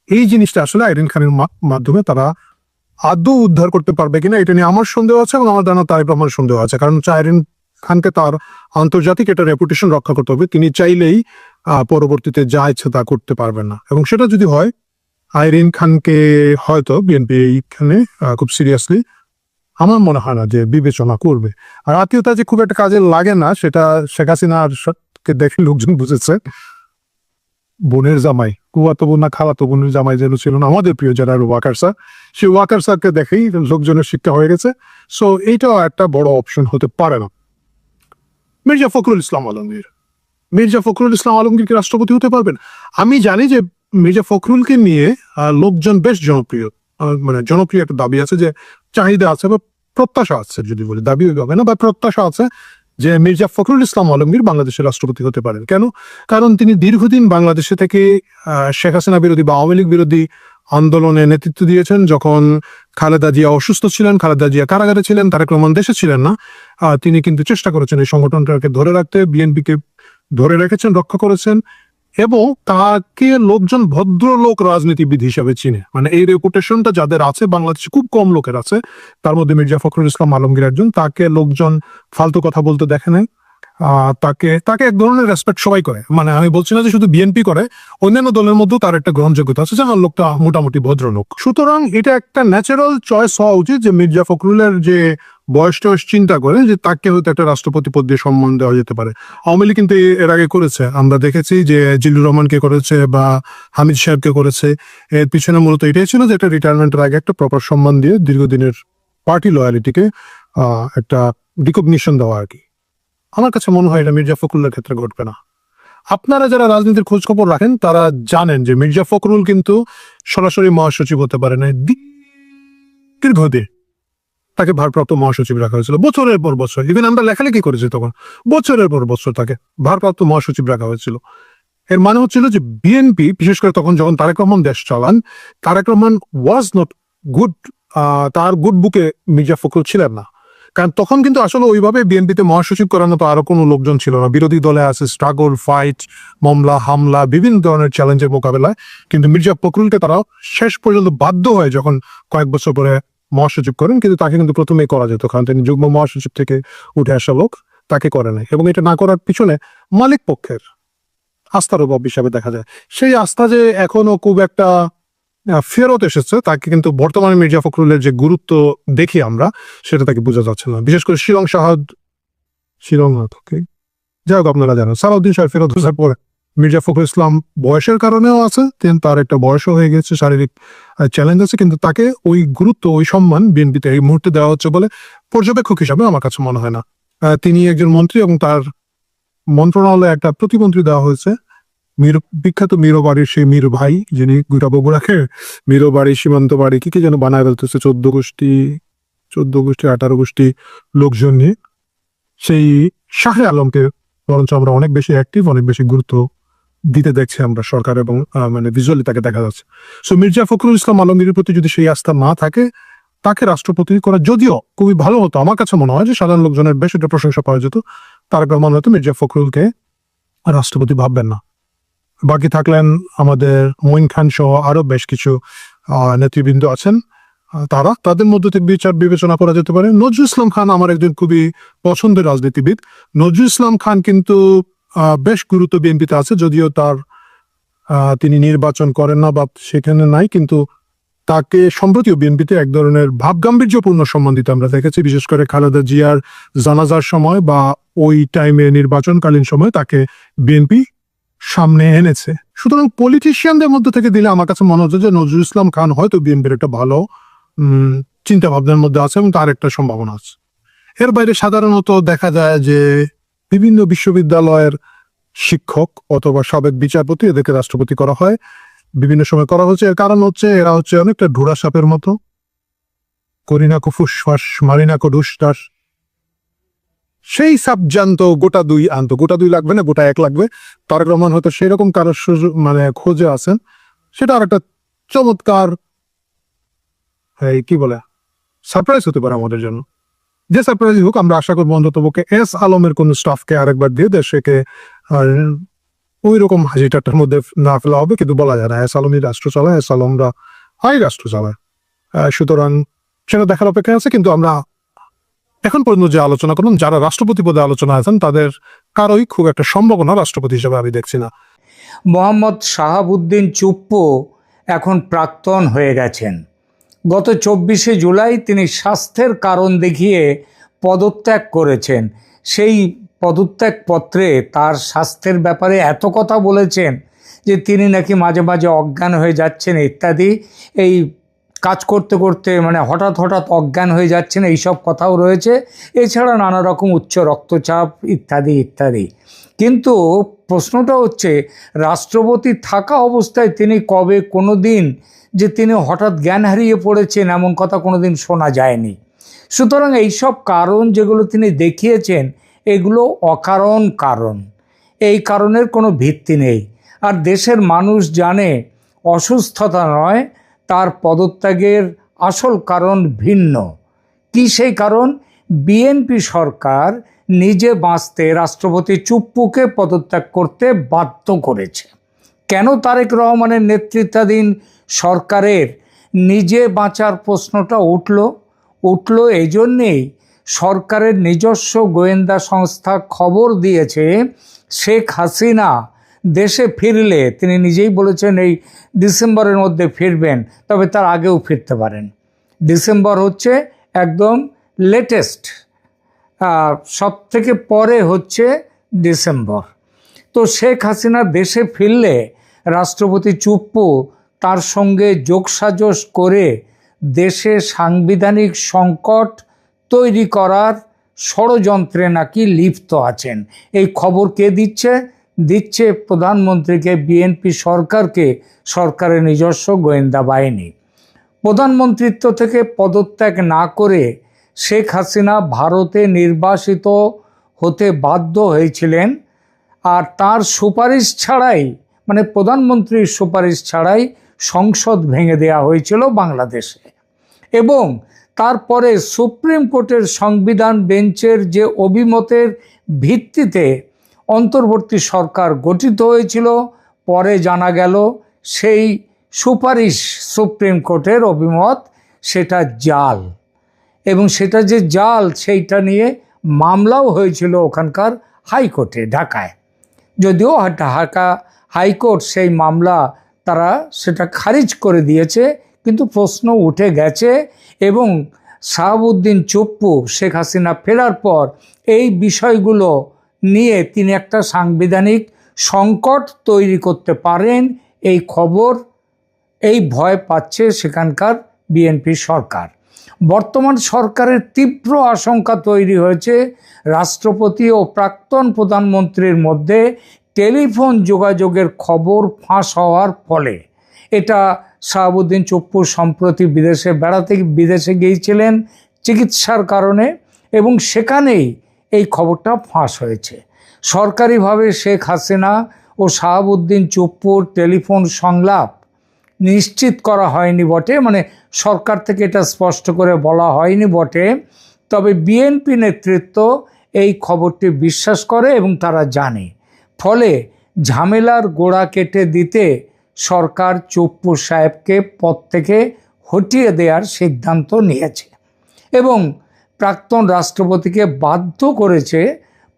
এই জিনিসটা আসলে আইরিন খানের মাধ্যমে তারা আদৌ উদ্ধার করতে পারবে কিনা, এটা নিয়ে আমার সন্দেহ আছে এবং আমার জানা তারেক রহমানের সন্দেহ আছে। কারণ আইরিন খানকে তার আন্তর্জাতিক একটা রেপুটেশন রক্ষা করতে হবে, তিনি চাইলেই পরবর্তীতে যা ইচ্ছে তা করতে পারবেন না। এবং সেটা যদি হয়, আইরিন খানকে হয়তো বিএনপি এইখানে খুব সিরিয়াসলি আমার মনে হয় না যে বিবেচনা করবে। আর আত্মীয়তা যে খুব একটা কাজে লাগে না, সেটা শেখ হাসিনার কে দেখে লোকজন বুঝেছে। বোনের জামাই, কুয়াতো বোন না খালাতো বোনের জামাই যেন ছিল না আমাদের প্রিয় যারা ওয়াকার স্যার, সেই ওয়াকার স্যারকে দেখেই লোকজনের শিক্ষা হয়ে গেছে। সো এইটাও একটা বড় অপশন হতে পারে না। মির্জা ফখরুল ইসলাম আলমগীর কি রাষ্ট্রপতি হতে পারবেন? আমি জানি যে মির্জা ফখরুলকে নিয়ে লোকজন বেশ জনপ্রিয়, মানে জনপ্রিয় একটা দাবি আছে, যে চাহিদা আছে বা প্রত্যাশা আছে, যদি বলি দাবি হবে না, বা প্রত্যাশা আছে যে মির্জা ফখরুল ইসলাম আলমগীর বাংলাদেশের রাষ্ট্রপতি হতে পারেন। কেন? কারণ তিনি দীর্ঘদিন বাংলাদেশে থেকে শেখ হাসিনা বিরোধী বা আওয়ামী লীগ বিরোধী আন্দোলনে নেতৃত্ব দিয়েছেন। যখন খালেদা জিয়া অসুস্থ ছিলেন, খালেদা জিয়া কারাগারে ছিলেন, তারেক রহমান দেশে ছিলেন না, তিনি কিন্তু চেষ্টা করেছেন এই সংগঠনটাকে ধরে রাখতে, বিএনপিকে ধরে রেখেছেন, রক্ষা করেছেন, এবং তাকে লোকজন ভদ্রলোক রাজনীতিবিদ হিসাবে চিনে। মানে এই রেপুটেশনটা যাদের আছে বাংলাদেশে খুব কম লোকের আছে, তার মধ্যে মির্জা ফখরুল ইসলাম আলমগীর একজন। তাকে লোকজন ফালতু কথা বলতে দেখে নাই, তাকে এক ধরনের রেসপেক্ট সবাই করে। মানে আমি বলছি না যে শুধু বিএনপি করে, অন্যান্য দলের মধ্যেও তার একটা গ্রহণযোগ্যতা আছে, যে লোকটা মোটামুটি ভদ্রলোক। সুতরাং এটা একটা ন্যাচারাল চয়েস হওয়া উচিত যে মির্জা ফখরুলের যে বয়স টয়স চিন্তা করে যে তাকে হয়তো একটা রাষ্ট্রপতি পদ দিয়ে সম্মান দেওয়া যেতে পারে। আওয়ামী লীগ কিন্তু এর আগে করেছে, আমরা দেখেছি যে জিল্লুর রহমানকে করেছে বা হামিদ সাহেবকে করেছে। এর পিছনে মূলত এটাই ছিল যে একটা রিটায়ারমেন্টের আগে একটা প্রপার সম্মান দিয়ে দীর্ঘদিনের পার্টি লয়ালিটিকে একটা রিকগনিশন দেওয়া আর কি। আমার কাছে মনে হয় এটা মির্জা ফখরুলের ক্ষেত্রে ঘটবে না। আপনারা যারা রাজনীতির খোঁজ খবর রাখেন তারা জানেন যে মির্জা ফখরুল কিন্তু সরাসরি মহাসচিব হতে পারে না, দীর্ঘদিন তাকে ভারপ্রাপ্ত মহাসচিব রাখা হয়েছিল বছরের পর বছর। ইভেন আমরা লেখালেখি করেছি তখন, বছরের পর বছর তাকে ভারপ্রাপ্ত মহাসচিব রাখা হয়েছিল। এর মানে হচ্ছিল যে বিএনপি, বিশেষ করে তখন যখন তারেক রহমান দেশ চালান, Tarique Rahman was not good, তার গুড বুকে মির্জা ফখরুল ছিলেন না। কারণ তখন কিন্তু আসলে ওইভাবে বিএনপিতে মহাসচিব করানো তো আরো কোনো লোকজন ছিল না। বিরোধী দলে আছে স্ট্রাগল, ফাইট, মামলা, হামলা, বিভিন্ন ধরনের চ্যালেঞ্জের মোকাবেলায় কিন্তু মির্জা ফখরুলকে তারা শেষ পর্যন্ত বাধ্য হয়, যখন কয়েক বছর পরে মহাসচিব করেন, কিন্তু তাকে কিন্তু প্রথমেই করা যেত, কারণ তিনি যুগ্ম মহাসচিব থেকে উঠে আসা লোক, তাকে করে নাই। এবং এটা না করার পিছনে মালিক পক্ষের আস্থার অভাব হিসাবে দেখা যায়। সেই আস্থা যে এখনো খুব একটা ফেরত এসেছে, তাকে কিন্তু বর্তমানে মির্জা ফখরুলের যে গুরুত্ব দেখি আমরা, সেটা তাকে বোঝা যাচ্ছে না। বিশেষ করে যাই হোক, আপনারা জানেন সালাউদ্দিন সাহেব ফেরত আসার পরে মির্জা ফখরুল ইসলাম বয়সের কারণেও আছে, তার একটা বয়সও হয়ে গেছে, শারীরিক চ্যালেঞ্জ আছে, কিন্তু তাকে ওই গুরুত্ব, ওই সম্মান বিএনপিতে এই মুহূর্তে দেওয়া হচ্ছে বলে পর্যবেক্ষক হিসাবে আমার কাছে মনে হয় না। তিনি একজন মন্ত্রী এবং তার মন্ত্রণালয়ে একটা প্রতিমন্ত্রী দেওয়া হয়েছে, বিখ্যাত মিরো বাড়ির সেই মির ভাই, যিনি গোটা বগুড়াকে মিরো বাড়ি, সীমান্ত বাড়ি, কি যেন বানায় ফেলতেছে 14 গোষ্ঠী 18 গোষ্ঠী লোকজন নিয়ে, সেই শাহে আলমকে বরঞ্চ আমরা অনেক বেশি অ্যাক্টিভ, অনেক বেশি গুরুত্ব দিতে দেখছি আমরা সরকার, এবং মানে ভিজুয়ালি তাকে দেখা যাচ্ছে। সো মির্জা ফখরুল ইসলাম আলমগীরের প্রতি যদি সেই আস্থা না থাকে, তাকে রাষ্ট্রপতি করা যদিও খুবই ভালো হতো, আমার কাছে মনে হয় যে সাধারণ লোকজনের বেশ একটা প্রশংসা পাওয়া যেত, তারেক রহমান হয়তো মির্জা ফখরুলকে রাষ্ট্রপতি ভাববেন না। বাকি থাকলেন আমাদের মঈন খান সহ আরো বেশ কিছু নেতৃবৃন্দ আছেন, তাদের মধ্যে থেকে বিচার বিবেচনা করা যেতে পারে। নজরুল ইসলাম খান আমার একজন খুবই পছন্দের রাজনীতিবিদ। নজরুল ইসলাম খান কিন্তু বেশ গুরুত্ব বিএনপিতে আছে, যদিও তিনি নির্বাচন করেন না বা সেখানে নাই, কিন্তু তাকে সম্প্রতিও বিএনপিতে এক ধরনের ভাবগাম্ভীর্যপূর্ণ সম্মান দিতে আমরা দেখেছি, বিশেষ করে খালেদা জিয়ার জানাজার সময় বা ওই টাইমে নির্বাচনকালীন সময় তাকে বিএনপি সামনে এনেছে। সুতরাং পলিটিশিয়ানদের মধ্যে থেকে দিলে আমার কাছে মনে হচ্ছে যে নজরুল ইসলাম খান হয়তো বিএনপির একটা ভালো চিন্তা ভাবনার মধ্যে আছে এবং তার একটা সম্ভাবনা আছে। এর বাইরে সাধারণত দেখা যায় যে বিভিন্ন বিশ্ববিদ্যালয়ের শিক্ষক অথবা সাবেক বিচারপতি, এদেরকে রাষ্ট্রপতি করা হয়, বিভিন্ন সময় করা হচ্ছে। এর কারণ হচ্ছে এরা হচ্ছে অনেকটা ঢোড়া সাপের মতো, করিনাকো ফুসফাস মারিনাকো ঢুসটাস, সেই সাপ জানতো গোটা দুই লাগবে না, গোটা এক লাগবে। তারেক রহমান হয়তো সেই রকম কারোর মানে খোঁজে আছেন। সেটা আর একটা চমৎকার কি বলে সারপ্রাইজ হতে পারে আমাদের জন্য। যে সারপ্রাইজ হোক, আমরা আশা করবো অন্ততপক্ষে এস আলমের কোন স্টাফকে আরেকবার দিয়ে দেশকে ওই রকম হাজিটাটার মধ্যে না ফেলা হবে, কিন্তু বলা যায় না। এস আলমই রাষ্ট্র চালায়, এস আলমরা হাই রাষ্ট্র চালায়। সুতরাং সেটা দেখার অপেক্ষা আছে। কিন্তু আমরা এখন পর্যন্ত যে আলোচনা করুন, যারা রাষ্ট্রপতি পদে আলোচনা আছেন, তাদের কারোই খুব একটা সম্ভাবনা রাষ্ট্রপতি হিসেবে আমি দেখছি না। মোহাম্মদ শাহাবুদ্দিন চুপ্পু এখন প্রাক্তন হয়ে গেছেন। গত 24শে জুলাই তিনি স্বাস্থ্যের কারণ দেখিয়ে পদত্যাগ করেছেন। সেই পদত্যাগ পত্রে তার স্বাস্থ্যের ব্যাপারে এত কথা বলেছেন যে তিনি নাকি মাঝে মাঝে অজ্ঞান হয়ে যাচ্ছেন ইত্যাদি, এই কাজ করতে করতে মানে হঠাৎ অজ্ঞান হয়ে যাচ্ছেন, এইসব কথাও রয়েছে। এছাড়া নানা রকম উচ্চ রক্তচাপ ইত্যাদি ইত্যাদি। কিন্তু প্রশ্নটা হচ্ছে, রাষ্ট্রপতি থাকা অবস্থায় তিনি কবে কোনো দিন যে তিনি হঠাৎ জ্ঞান হারিয়ে পড়েছেন এমন কথা কোনো দিন শোনা যায়নি। সুতরাং এইসব কারণ যেগুলো তিনি দেখিয়েছেন, এগুলো অকারণ কারণ, এই কারণের কোনো ভিত্তি নেই। আর দেশের মানুষ জানে অসুস্থতা নয়, তার পদত্যাগের আসল কারণ ভিন্ন। কি সেই কারণ? বিএনপি সরকার নিজে বাঁচতে রাষ্ট্রপতি চুপ্পুকে পদত্যাগ করতে বাধ্য করেছে। কেন তারেক রহমানের নেতৃত্বাধীন সরকারের নিজে বাঁচার প্রশ্নটা উঠল এই জন্যেই সরকারের নিজস্ব গোয়েন্দা সংস্থা খবর দিয়েছে শেখ হাসিনা দেশে ফিরলে, তিনি নিজেই বলেছেন এই ডিসেম্বরের মধ্যে ফিরবেন, তবে তার আগেও ফিরতে পারেন। ডিসেম্বর হচ্ছে একদম লেটেস্ট, সব থেকে পরে হচ্ছে ডিসেম্বর। তো শেখ হাসিনা দেশে ফিরলে রাষ্ট্রপতি চুপ্পু তার সঙ্গে যোগসাজশ করে দেশে সাংবিধানিক সংকট তৈরি করার ষড়যন্ত্রে নাকি লিপ্ত আছেন। এই খবর কে দিচ্ছে প্রধানমন্ত্রীকে, বিএনপি সরকারকে, সরকারের নিজস্ব গোয়েন্দা বাহিনী। প্রধানমন্ত্রিত্ব থেকে পদত্যাগ না করে শেখ হাসিনা ভারতে নির্বাসিত হতে বাধ্য হয়েছিলেন, আর তার সুপারিশ ছাড়াই, মানে প্রধানমন্ত্রীর সুপারিশ ছাড়াই সংসদ ভেঙে দেওয়া হয়েছিল বাংলাদেশে। এবং তারপরে সুপ্রিম কোর্টের সংবিধান বেঞ্চের যে অভিমতের ভিত্তিতে অন্তর্বর্তী সরকার গঠিত হয়েছিল, পরে জানা গেল সেই সুপারিশ, সুপ্রিম কোর্টের অভিমত, সেটা জাল, এবং সেটা যে জাল সেইটা নিয়ে মামলাও হয়েছিল ওখানকার হাইকোর্টে ঢাকায়। যদিও ঢাকা হাইকোর্ট সেই মামলা তারা সেটা খারিজ করে দিয়েছে, কিন্তু প্রশ্ন উঠে গেছে এবং শাহাবুদ্দিন চুপ্পু শেখ হাসিনা ফেরার পর এই বিষয়গুলো নিয়ে তিনি একটা সাংবিধানিক সংকট তৈরি করতে পারেন, এই খবর, এই ভয় পাচ্ছে সেখানকার বিএনপি সরকার। বর্তমান সরকারের তীব্র আশঙ্কা তৈরি হয়েছে রাষ্ট্রপতি ও প্রাক্তন প্রধানমন্ত্রীর মধ্যে টেলিফোন যোগাযোগের খবর ফাঁস হওয়ার ফলে। এটা শাহাবুদ্দিন চুপ্পু সম্প্রতি বিদেশে গিয়েছিলেন চিকিৎসার কারণে, এবং সেখানেই এই খবরটা ফাঁস হয়েছে। সরকারিভাবে শেখ হাসিনা ও শাহাবুদ্দিন চুপ্পুর টেলিফোন সংলাপ নিশ্চিত করা হয়নি বটে, মানে সরকার থেকে এটা স্পষ্ট করে বলা হয়নি বটে, তবে বিএনপি নেতৃত্ব এই খবরটি বিশ্বাস করে এবং তারা জানে। ফলে ঝামেলার গোড়া কেটে দিতে সরকার চুপ্পু সাহেবকে পদ থেকে হটিয়ে দেওয়ার সিদ্ধান্ত নিয়েছে এবং প্রাক্তন রাষ্ট্রপতিকে বাধ্য করেছে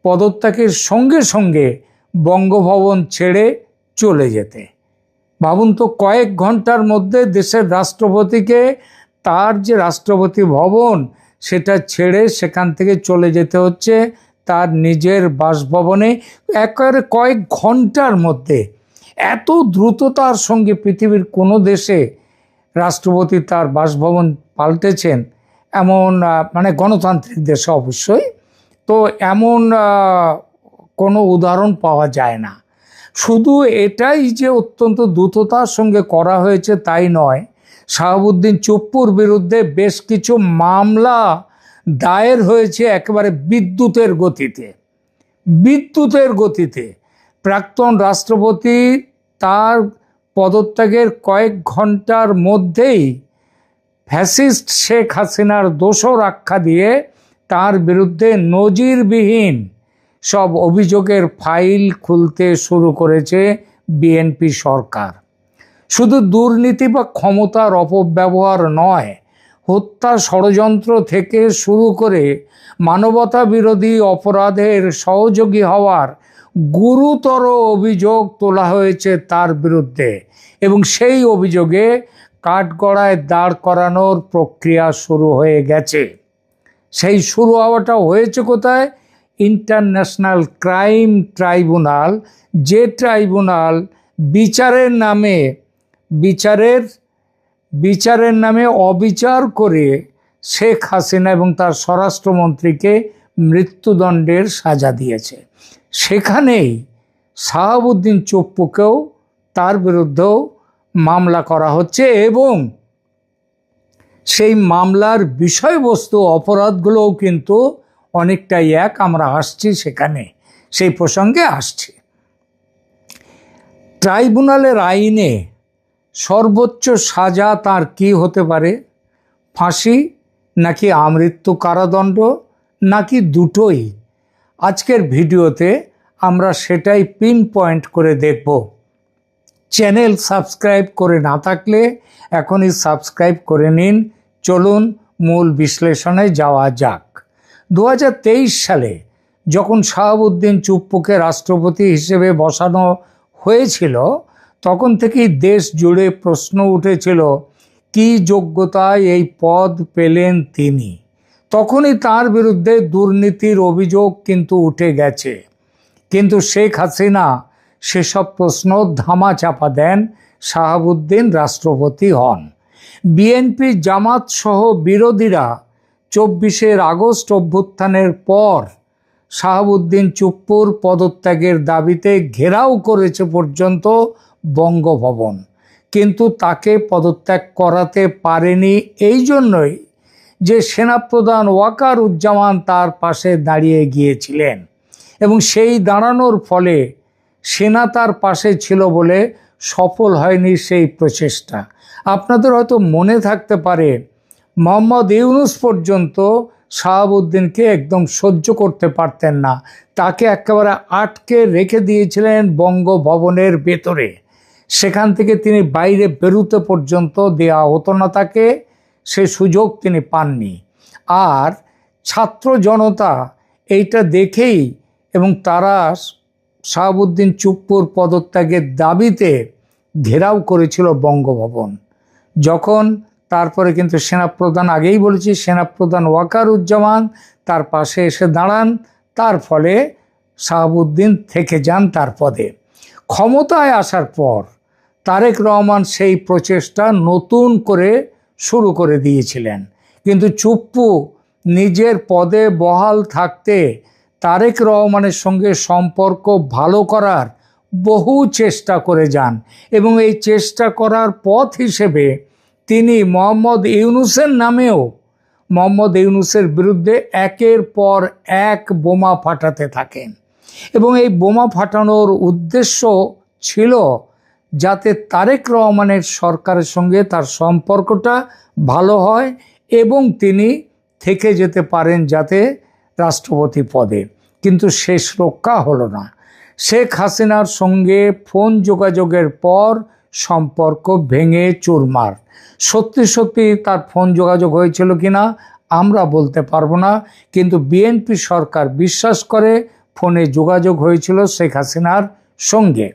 পদত্যাগের সঙ্গে সঙ্গে বঙ্গভবন ছেড়ে চলে যেতে। ভাবুন তো, কয়েক ঘন্টার মধ্যে দেশের রাষ্ট্রপতিকে তার যে রাষ্ট্রপতি ভবন সেটা ছেড়ে সেখান থেকে চলে যেতে হচ্ছে তার নিজের বাসভবনে, একেবারে কয়েক ঘন্টার মধ্যে। এত দ্রুততার সঙ্গে পৃথিবীর কোনো দেশে রাষ্ট্রপতি তার বাসভবন পাল্টেছেন এমন, মানে গণতান্ত্রিক দেশে অবশ্যই, তো এমন কোনো উদাহরণ পাওয়া যায় না। শুধু এটাই যে অত্যন্ত দ্রুততার সঙ্গে করা হয়েছে তাই নয়, শাহাবুদ্দিন চুপ্পুর বিরুদ্ধে বেশ কিছু মামলা দায়ের হয়েছে একেবারে বিদ্যুতের গতিতে। প্রাক্তন রাষ্ট্রপতি তার পদত্যাগের কয়েক ঘন্টার মধ্যেই ফ্যাসিস্ট শেখ হাসিনার দোসর আখ্যা দিয়ে তার বিরুদ্ধে নজিরবিহীন সব অভিযোগের ফাইল খুলতে শুরু করেছে বিএনপি সরকার। শুধু দুর্নীতি বা ক্ষমতার অপব্যবহার নয়, হত্যা ষড়যন্ত্র থেকে শুরু করে মানবতা বিরোধী অপরাধের সহযোগী হওয়ার গুরুতর অভিযোগ তোলা হয়েছে তার বিরুদ্ধে, এবং সেই অভিযোগে কাঠগড়ায় দাঁড় করানোর প্রক্রিয়া শুরু হয়ে গেছে। সেই শুরু হওয়াটা হয়েছে কোথায়? ইন্টারন্যাশনাল ক্রাইম ট্রাইব্যুনাল, যে ট্রাইব্যুনাল বিচারের নামে অবিচার করে শেখ হাসিনা এবং তার স্বরাষ্ট্রমন্ত্রীকে মৃত্যুদণ্ডের সাজা দিয়েছে। সেখানেই শাহাবুদ্দিন চুপ্পুকেও তার বিরুদ্ধেও মামলা করা হচ্ছে, এবং সেই মামলার বিষয়বস্তু অপরাধগুলোও কিন্তু অনেকটাই এক। আমরা আসছি সেখানে, সেই প্রসঙ্গে আসছি। ট্রাইব্যুনালের আইনে সর্বোচ্চ সাজা তার কি হতে পারে? ফাঁসি, নাকি আমৃত্যু কারাদণ্ড, নাকি দুটোই? আজকের ভিডিওতে আমরা সেটাই পিন পয়েন্ট করে দেখব। চ্যানেল সাবস্ক্রাইব করে না থাকলে এখনই সাবস্ক্রাইব করে নিন। চলুন মূল বিশ্লেষণে যাওয়া যাক। 2023 সালে যখন শাহাবুদ্দিন চুপ্পুকে রাষ্ট্রপতি হিসেবে বসানো হয়েছিল, তখন থেকেই দেশ জুড়ে প্রশ্ন উঠেছিল কি যোগ্যতায় এই পদ পেলেন তিনি। তখনই তার বিরুদ্ধে দুর্নীতির অভিযোগ কিন্তু উঠে গেছে, কিন্তু শেখ হাসিনা সেসব প্রশ্ন ধামাচাপা দেন, শাহাবুদ্দিন রাষ্ট্রপতি হন। বিএনপি জামাত সহ বিরোধীরা 24 আগস্ট অভ্যুত্থানের পর শাহাবুদ্দিন চুপ্পুর পদত্যাগের দাবিতে ঘেরাও করেছে পর্যন্ত বঙ্গভবন, কিন্তু তাকে পদত্যাগ করাতে পারেনি এই জন্যই যে সেনাপ্রধান ওয়াকারুজ্জামান তার পাশে দাঁড়িয়ে গিয়েছিলেন, এবং সেই দাঁড়ানোর ফলে সেনা তার পাশে ছিল বলে সফল হয়নি সেই প্রচেষ্টা। আপনাদের হয়তো মনে থাকতে পারে মোহাম্মদ ইউনূস পর্যন্ত শাহাবুদ্দিনকে একদম সহ্য করতে পারতেন না, তাকে একেবারে আটকে রেখে দিয়েছিলেন বঙ্গভবনের ভেতরে। সেখান থেকে তিনি বাইরে বেরোতে পর্যন্ত দেওয়া হতো না তাকে। সে সুযোগ তিনি পাননি। আর ছাত্র জনতা এইটা দেখেই এবং তারা শাহাবুদ্দিন চুপ্পুর পদত্যাগের দাবিতে ঘেরাও করেছিল বঙ্গভবন। যখন তারপরে কিন্তু সেনাপ্রধান, আগেই বলেছি, সেনাপ্রধান ওয়াকারুজ্জামান তার পাশে এসে দাঁড়ান, তার ফলে শাহাবুদ্দিন থেকে যান তার পদে। ক্ষমতায় আসার পর তারেক রহমান সেই প্রচেষ্টা নতুন করে শুরু করে দিয়েছিলেন, কিন্তু চুপ্পু নিজের পদে বহাল থাকতে তারেক রহমানের সঙ্গে সম্পর্ক ভালো করার বহু চেষ্টা করে যান এবং এই চেষ্টা করার পথ হিসেবে তিনি মোহাম্মদ ইউনূসের নামেও, মোহাম্মদ ইউনূসের বিরুদ্ধে একের পর এক বোমা ফাটাতে থাকেন এবং এই বোমা ফাটানোর উদ্দেশ্য ছিল যাতে তারেক রহমানের সরকারের সঙ্গে তার সম্পর্কটা ভালো হয় এবং তিনি থেকে যেতে পারেন যাতে রাষ্ট্রপতি পদে। কিন্তু শেষ রক্ষা হলো না। শেখ হাসিনার সঙ্গে ফোন যোগাযোগের পর সম্পর্ক ভেঙে চুরমার। সত্যি সত্যি তার ফোন যোগাযোগ হয়েছিল কিনা আমরা বলতে পারবো না, কিন্তু বিএনপি সরকার বিশ্বাস করে ফোনে যোগাযোগ হয়েছিল শেখ হাসিনার সঙ্গে।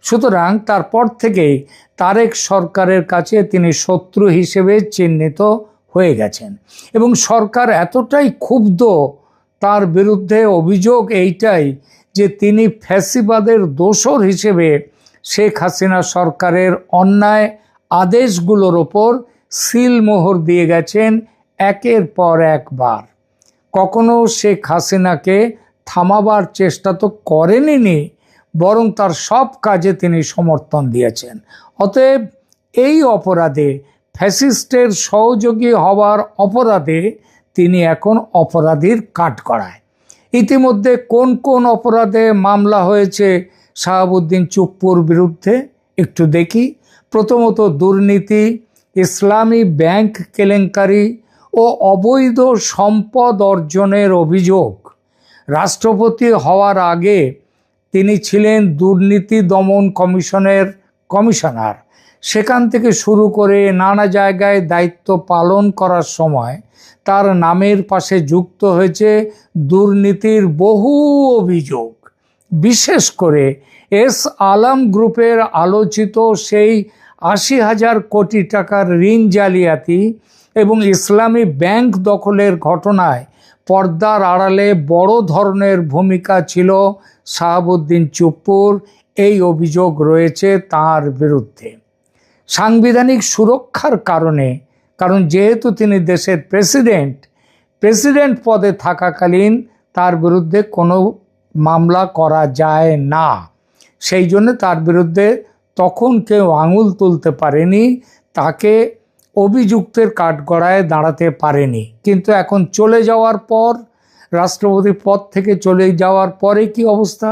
সুতরাং তারপর থেকেই তারেক সরকারের কাছে তিনি শত্রু হিসেবে চিহ্নিত হয়ে গেছেন এবং সরকার এতটাই ক্ষুব্ধ তার বিরুদ্ধে। অভিযোগ এইটাই যে তিনি ফ্যাসিবাদের দোসর হিসেবে শেখ হাসিনা সরকারের অন্যায় আদেশগুলোর ওপর সিলমোহর দিয়ে গেছেন একের পর একবার। কখনো শেখ হাসিনাকে থামাবার চেষ্টা তো করেননি, বরং তার সব কাজে তিনি সমর্থন দিয়েছেন। অতএব এই অপরাধে, ফ্যাসিস্টের সহযোগী হওয়ার অপরাধে তিনি এখন অপরাধীর কাঠগড়ায়। ইতিমধ্যে কোন কোন অপরাধে মামলা হয়েছে শাহাবুদ্দিন চুপ্পুর বিরুদ্ধে একটু দেখি। প্রথমত দুর্নীতি, ইসলামী ব্যাংক কেলেঙ্কারি ও অবৈধ সম্পদ অর্জনের অভিযোগ। রাষ্ট্রপতি হওয়ার আগে তিনি ছিলেন দুর্নীতি দমন কমিশনের কমিশনার। সেখান থেকে শুরু করে নানা জায়গায় দায়িত্ব পালন করার সময় তার নামের পাশে যুক্ত হয়েছে দুর্নীতির বহু অভিযোগ। বিশেষ করে এস আলম গ্রুপের আলোচিত সেই ৮০,০০০ কোটি টাকার ঋণ জালিয়াতি এবং ইসলামী ব্যাংক দখলের ঘটনায় পর্দার আড়ালে বড় ধরনের ভূমিকা ছিল শাহাবুদ্দিন চুপ্পুর। এই অভিযোগ রয়েছে তার বিরুদ্ধে। সাংবিধানিক সুরক্ষার কারণে, কারণ যেহেতু তিনি দেশের প্রেসিডেন্ট পদে থাকাকালীন তার বিরুদ্ধে কোনো মামলা করা যায় না, সেই জন্য তার বিরুদ্ধে তখন কেউ আঙুল তুলতে পারেনি, তাকে অভিযুক্তের কাঠগড়ায় দাঁড়াতে পারেনি। কিন্তু এখন চলে যাওয়ার পর, রাষ্ট্রপতি পদ থেকে চলে যাওয়ার পরে কি অবস্থা?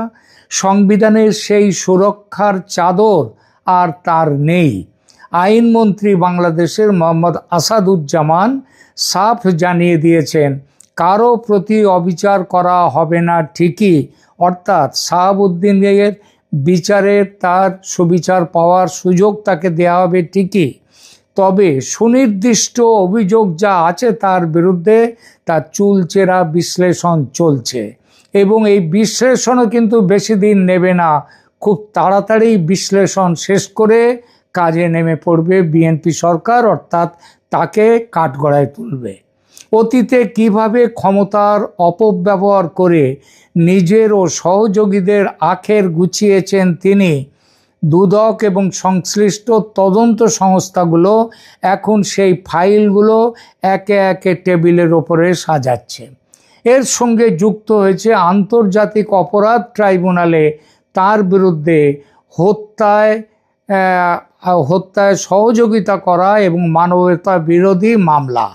সংবিধানের সেই সুরক্ষার চাদর আর তার নেই। আইনমন্ত্রী বাংলাদেশের মোহাম্মদ আসাদুজ্জামান সাফ জানিয়ে দিয়েছেন কারো প্রতি অবিচার করা হবে না ঠিকই, অর্থাৎ শাহাবুদ্দিনের বিচারের তার সুবিচার পাওয়ার সুযোগ তাকে দেওয়া হবে ঠিকই, তবে সুনির্দিষ্ট অভিযোগ যা আছে তার বিরুদ্ধে তার চুলচেরা বিশ্লেষণ চলছে এবং এই বিশ্লেষণও কিন্তু বেশি দিন নেবে না। খুব তাড়াতাড়ি বিশ্লেষণ শেষ করে কাজে নেমে পড়বে বিএনপি সরকার, অর্থাৎ তাকে কাঠগড়ায় তুলবে। অতীতে কিভাবে ক্ষমতার অপব্যবহার করে নিজের ও সহযোগীদের আখের গুছিয়েছেন তিনি, দুদক এবং সংশ্লিষ্ট তদন্ত সংস্থাগুলো এখন সেই ফাইলগুলো একে একে টেবিলের ওপরে সাজাচ্ছে। এর সঙ্গে যুক্ত হয়েছে আন্তর্জাতিক অপরাধ ট্রাইব্যুনালে তার বিরুদ্ধে হত্যায় সহযোগিতা করা এবং মানবতা বিরোধী মামলা।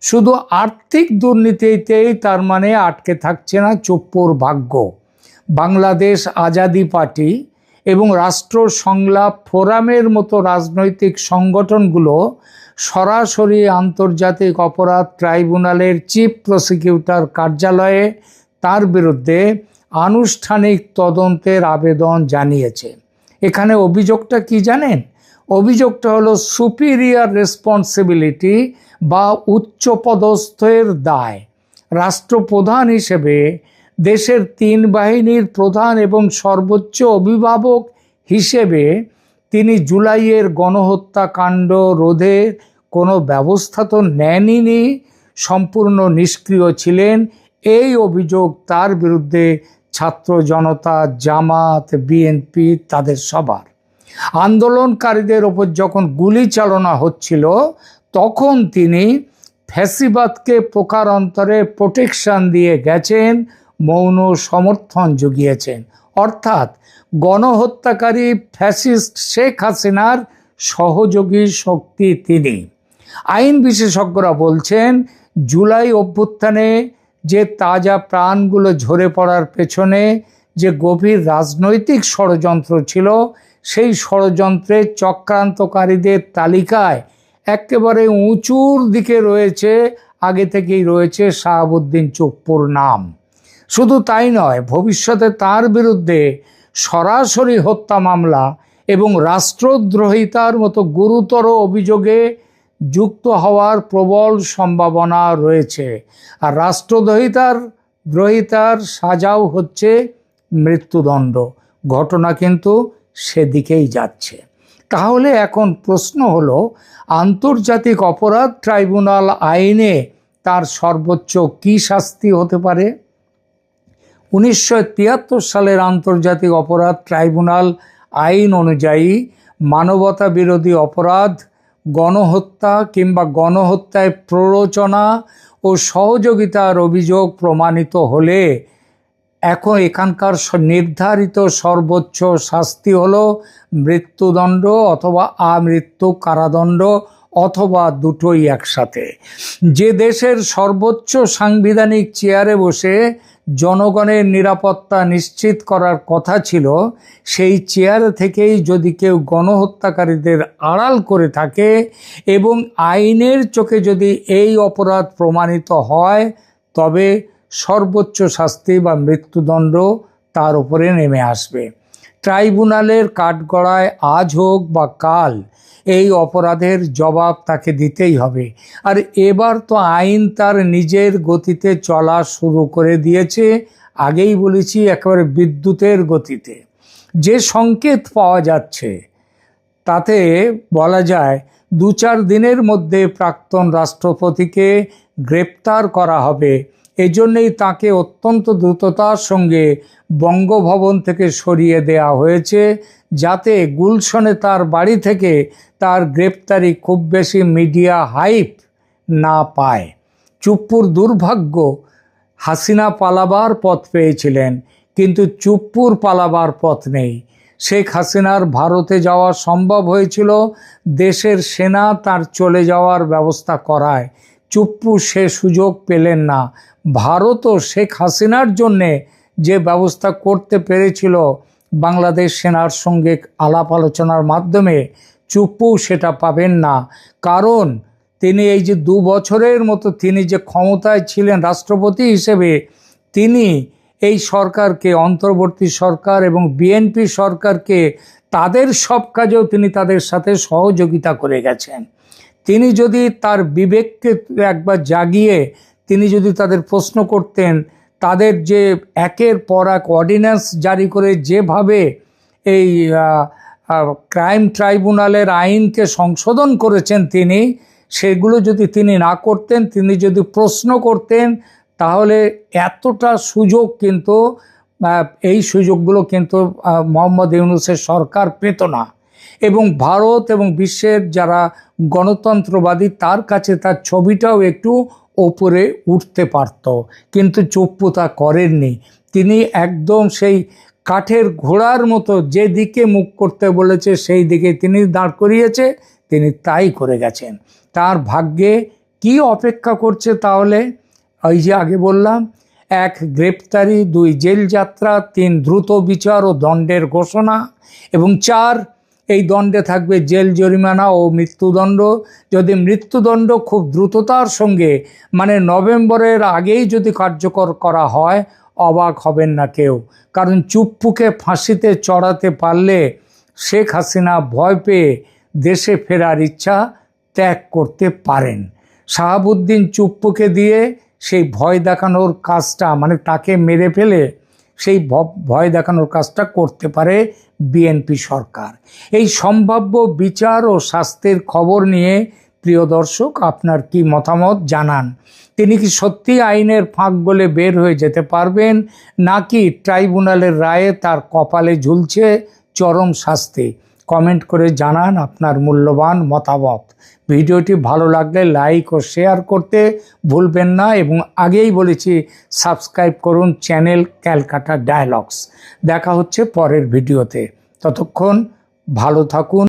শুধু আর্থিক দুর্নীতিতেই তার মানে আটকে থাকছে না চুপ্পুর ভাগ্য। বাংলাদেশ আজাদি পার্টি এবং রাষ্ট্র সংলাপ ফোরামের মতো রাজনৈতিক সংগঠনগুলো সরাসরি আন্তর্জাতিক অপরাধ ট্রাইব্যুনালের চিফ প্রসিকিউটর কার্যালয়ে তার বিরুদ্ধে আনুষ্ঠানিক তদন্তের আবেদন জানিয়েছে। এখানে অভিযোগটা কি জানেন? অভিযোগটা হলো সুপিরিয়র রেসপন্সিবিলিটি বা উচ্চপদস্থের দায়। রাষ্ট্রপ্রধান হিসেবে দেশের 3 বাহিনীর প্রধান এবং সর্বোচ্চ অভিভাবক হিসেবে তিনি জুলাইয়ের গণহত্যাকাণ্ড রোধে কোনো ব্যবস্থা তো নেননি, সম্পূর্ণ নিষ্ক্রিয় ছিলেন। এই অভিযোগ তার বিরুদ্ধে ছাত্র জনতা, জামাত, বিএনপি তাদের সবার। আন্দোলনকারীদের ওপর যখন গুলি চালনা হচ্ছিল তখন তিনি ফ্যাসিবাদকে প্রকারান্তরে প্রোটেকশন দিয়ে গেছেন, মৌন সমর্থন জুগিয়েছেন। অর্থাৎ গণহত্যাকারী ফ্যাসিস্ট শেখ হাসিনার সহযোগী শক্তি তিনি। আইন বিশেষজ্ঞরা বলছেন জুলাই অভ্যুত্থানে যে তাজা প্রাণগুলো ঝরে পড়ার পেছনে যে গভীর রাজনৈতিক ষড়যন্ত্র ছিল, সেই ষড়যন্ত্রের চক্রান্তকারীদের তালিকায় একেবারে উঁচুর দিকে রয়েছে, আগে থেকেই রয়েছে শাহাবুদ্দিন চুপ্পুর নাম। শুধু তাই নয়, ভবিষ্যতে তার বিরুদ্ধে সরাসরি হত্যা মামলা এবং রাষ্ট্রদ্রোহিতার মতো গুরুতর অভিযোগে যুক্ত হওয়ার প্রবল সম্ভাবনা রয়েছে। আর রাষ্ট্রদ্রোহিতার সাজাও হচ্ছে মৃত্যুদণ্ড। ঘটনা কিন্তু সেদিকেই যাচ্ছে। তাহলে এখন প্রশ্ন হলো, আন্তর্জাতিক অপরাধ ট্রাইব্যুনাল আইনে তার সর্বোচ্চ কী শাস্তি হতে পারে? 1973 সালের আন্তর্জাতিক অপরাধ ট্রাইব্যুনাল আইন অনুযায়ী মানবতা বিরোধী অপরাধ, গণহত্যা কিংবা গণহত্যায় প্ররোচনা ও সহযোগিতার অভিযোগ প্রমাণিত হলে এখন এখানকার নির্ধারিত সর্বোচ্চ শাস্তি হলো মৃত্যুদণ্ড অথবা আমৃত্যু কারাদণ্ড, অথবা দুটোই একসাথে। যে দেশের সর্বোচ্চ সাংবিধানিক চেয়ারে বসে জনগণের নিরাপত্তা নিশ্চিত করার কথা ছিল, সেই চেয়ার থেকেই যদি কেউ গণহত্যাকারীদের আড়াল করে থাকে এবং আইনের চোখে যদি এই অপরাধ প্রমাণিত হয়, তবে সর্বোচ্চ শাস্তি বা মৃত্যুদণ্ড তার উপরে নেমে আসবে। ট্রাইব্যুনালের কাঠগড়ায় আজ হোক বা কাল এই অপরাধের জবাব তাকে দিতেই হবে। আর এবার তো আইন তার নিজের গতিতে চলা শুরু করে দিয়েছে। আগেই বলেছি, একেবারে বিদ্যুতের গতিতে। যে সংকেত পাওয়া যাচ্ছে তাতে বলা যায় 2-4 দিনের মধ্যে প্রাক্তন রাষ্ট্রপতিকে গ্রেপ্তার করা হবে। এজন্যই তাকে অত্যন্ত দ্রুততার সঙ্গে বঙ্গভবন থেকে সরিয়ে দেওয়া হয়েছে, যাতে গুলশনে তার বাড়ি থেকে তার গ্রেপ্তারি খুব বেশি মিডিয়া হাইপ না পায়। চুপ্পুর দুর্ভাগ্য, হাসিনা পালাবার পথ পেয়েছিলেন, কিন্তু চুপ্পুর পালাবার পথ নেই। শেখ হাসিনার ভারতে যাওয়া সম্ভব হয়েছিল, দেশের সেনা তার চলে যাওয়ার ব্যবস্থা করায়। চুপ্পু সে সুযোগ পেলেন না। ভারতও শেখ হাসিনার জন্যে যে ব্যবস্থা করতে পেরেছিল বাংলাদেশ সেনার সঙ্গে আলাপ আলোচনার মাধ্যমে, চুপ্পু সেটা পাবেন না। কারণ তিনি এই যে 2 বছরের মতো তিনি যে ক্ষমতায় ছিলেন রাষ্ট্রপতি হিসেবে, তিনি এই সরকারকে, অন্তর্বর্তী সরকার এবং বিএনপি সরকারকে তাদের সব কাজেও তিনি তাদের সাথে সহযোগিতা করে গেছেন। তিনি যদি তার বিবেককে একবার জাগিয়ে তিনি যদি তাদের প্রশ্ন করতেন, তাদের যে একের পর এক অর্ডিন্যান্স জারি করে যেভাবে এই ক্রাইম ট্রাইব্যুনালের আইনকে সংশোধন করেছেন তিনি, সেগুলো যদি তিনি না করতেন, তিনি যদি প্রশ্ন করতেন, তাহলে এতটা সুযোগ কিন্তু এই সুযোগগুলো কিন্তু মোহাম্মদ ইউনূসের সরকার পেত না। এবং ভারত এবং বিশ্বের যারা গণতন্ত্রবাদী তার কাছে তার ছবিটাও একটু ওপরে উঠতে পারত। কিন্তু চুপ্পু তা করেননি। তিনি একদম সেই কাঠের ঘোড়ার মতো যেদিকে মুখ করতে বলেছে সেই দিকে তিনি দাঁড় করিয়েছে, তিনি তাই করে গেছেন। তার ভাগ্যে কি অপেক্ষা করছে তাহলে? ওই যে আগে বললাম, 1 গ্রেপ্তারি, 2 জেল যাত্রা, 3 দ্রুত বিচার ও দণ্ডের ঘোষণা, এবং 4 এই দণ্ডে থাকবে জেল জরিমানা ও মৃত্যুদণ্ড। যদি মৃত্যুদণ্ড খুব দ্রুততার সঙ্গে, মানে নভেম্বরের আগেই যদি কার্যকর করা হয়, অবাক হবেন না কেউ। কারণ চুপ্পুকে ফাঁসিতে চড়াতে পারলে শেখ হাসিনা ভয় পেয়ে দেশে ফেরার ইচ্ছা ত্যাগ করতে পারেন। শাহাবুদ্দিন চুপ্পুকে দিয়ে সেই ভয় দেখানোর কাজটা, মানে তাকে মেরে ফেলে সেই ভয় দেখানোর কাজটা করতে পারে বিএনপি সরকার। এই সম্ভাব্য বিচার ও শাস্তির খবর নিয়ে প্রিয় দর্শক, আপনার কি মতামত জানান। তিনি কি সত্যি আইনের ফাঁক গলে বের হয়ে যেতে পারবেন, নাকি ট্রাইব্যুনালের রায়ে তার কপালে ঝুলছে চরম শাস্তি? কমেন্ট করে জানান আপনার মূল্যবান মতামত। ভিডিওটি ভালো লাগলে লাইক ও শেয়ার করতে ভুলবেন না, এবং আগেই বলেছি সাবস্ক্রাইব করুন চ্যানেল ক্যালকাটা ডায়ালগস। দেখা হচ্ছে পরের ভিডিওতে, ততক্ষণ ভালো থাকুন।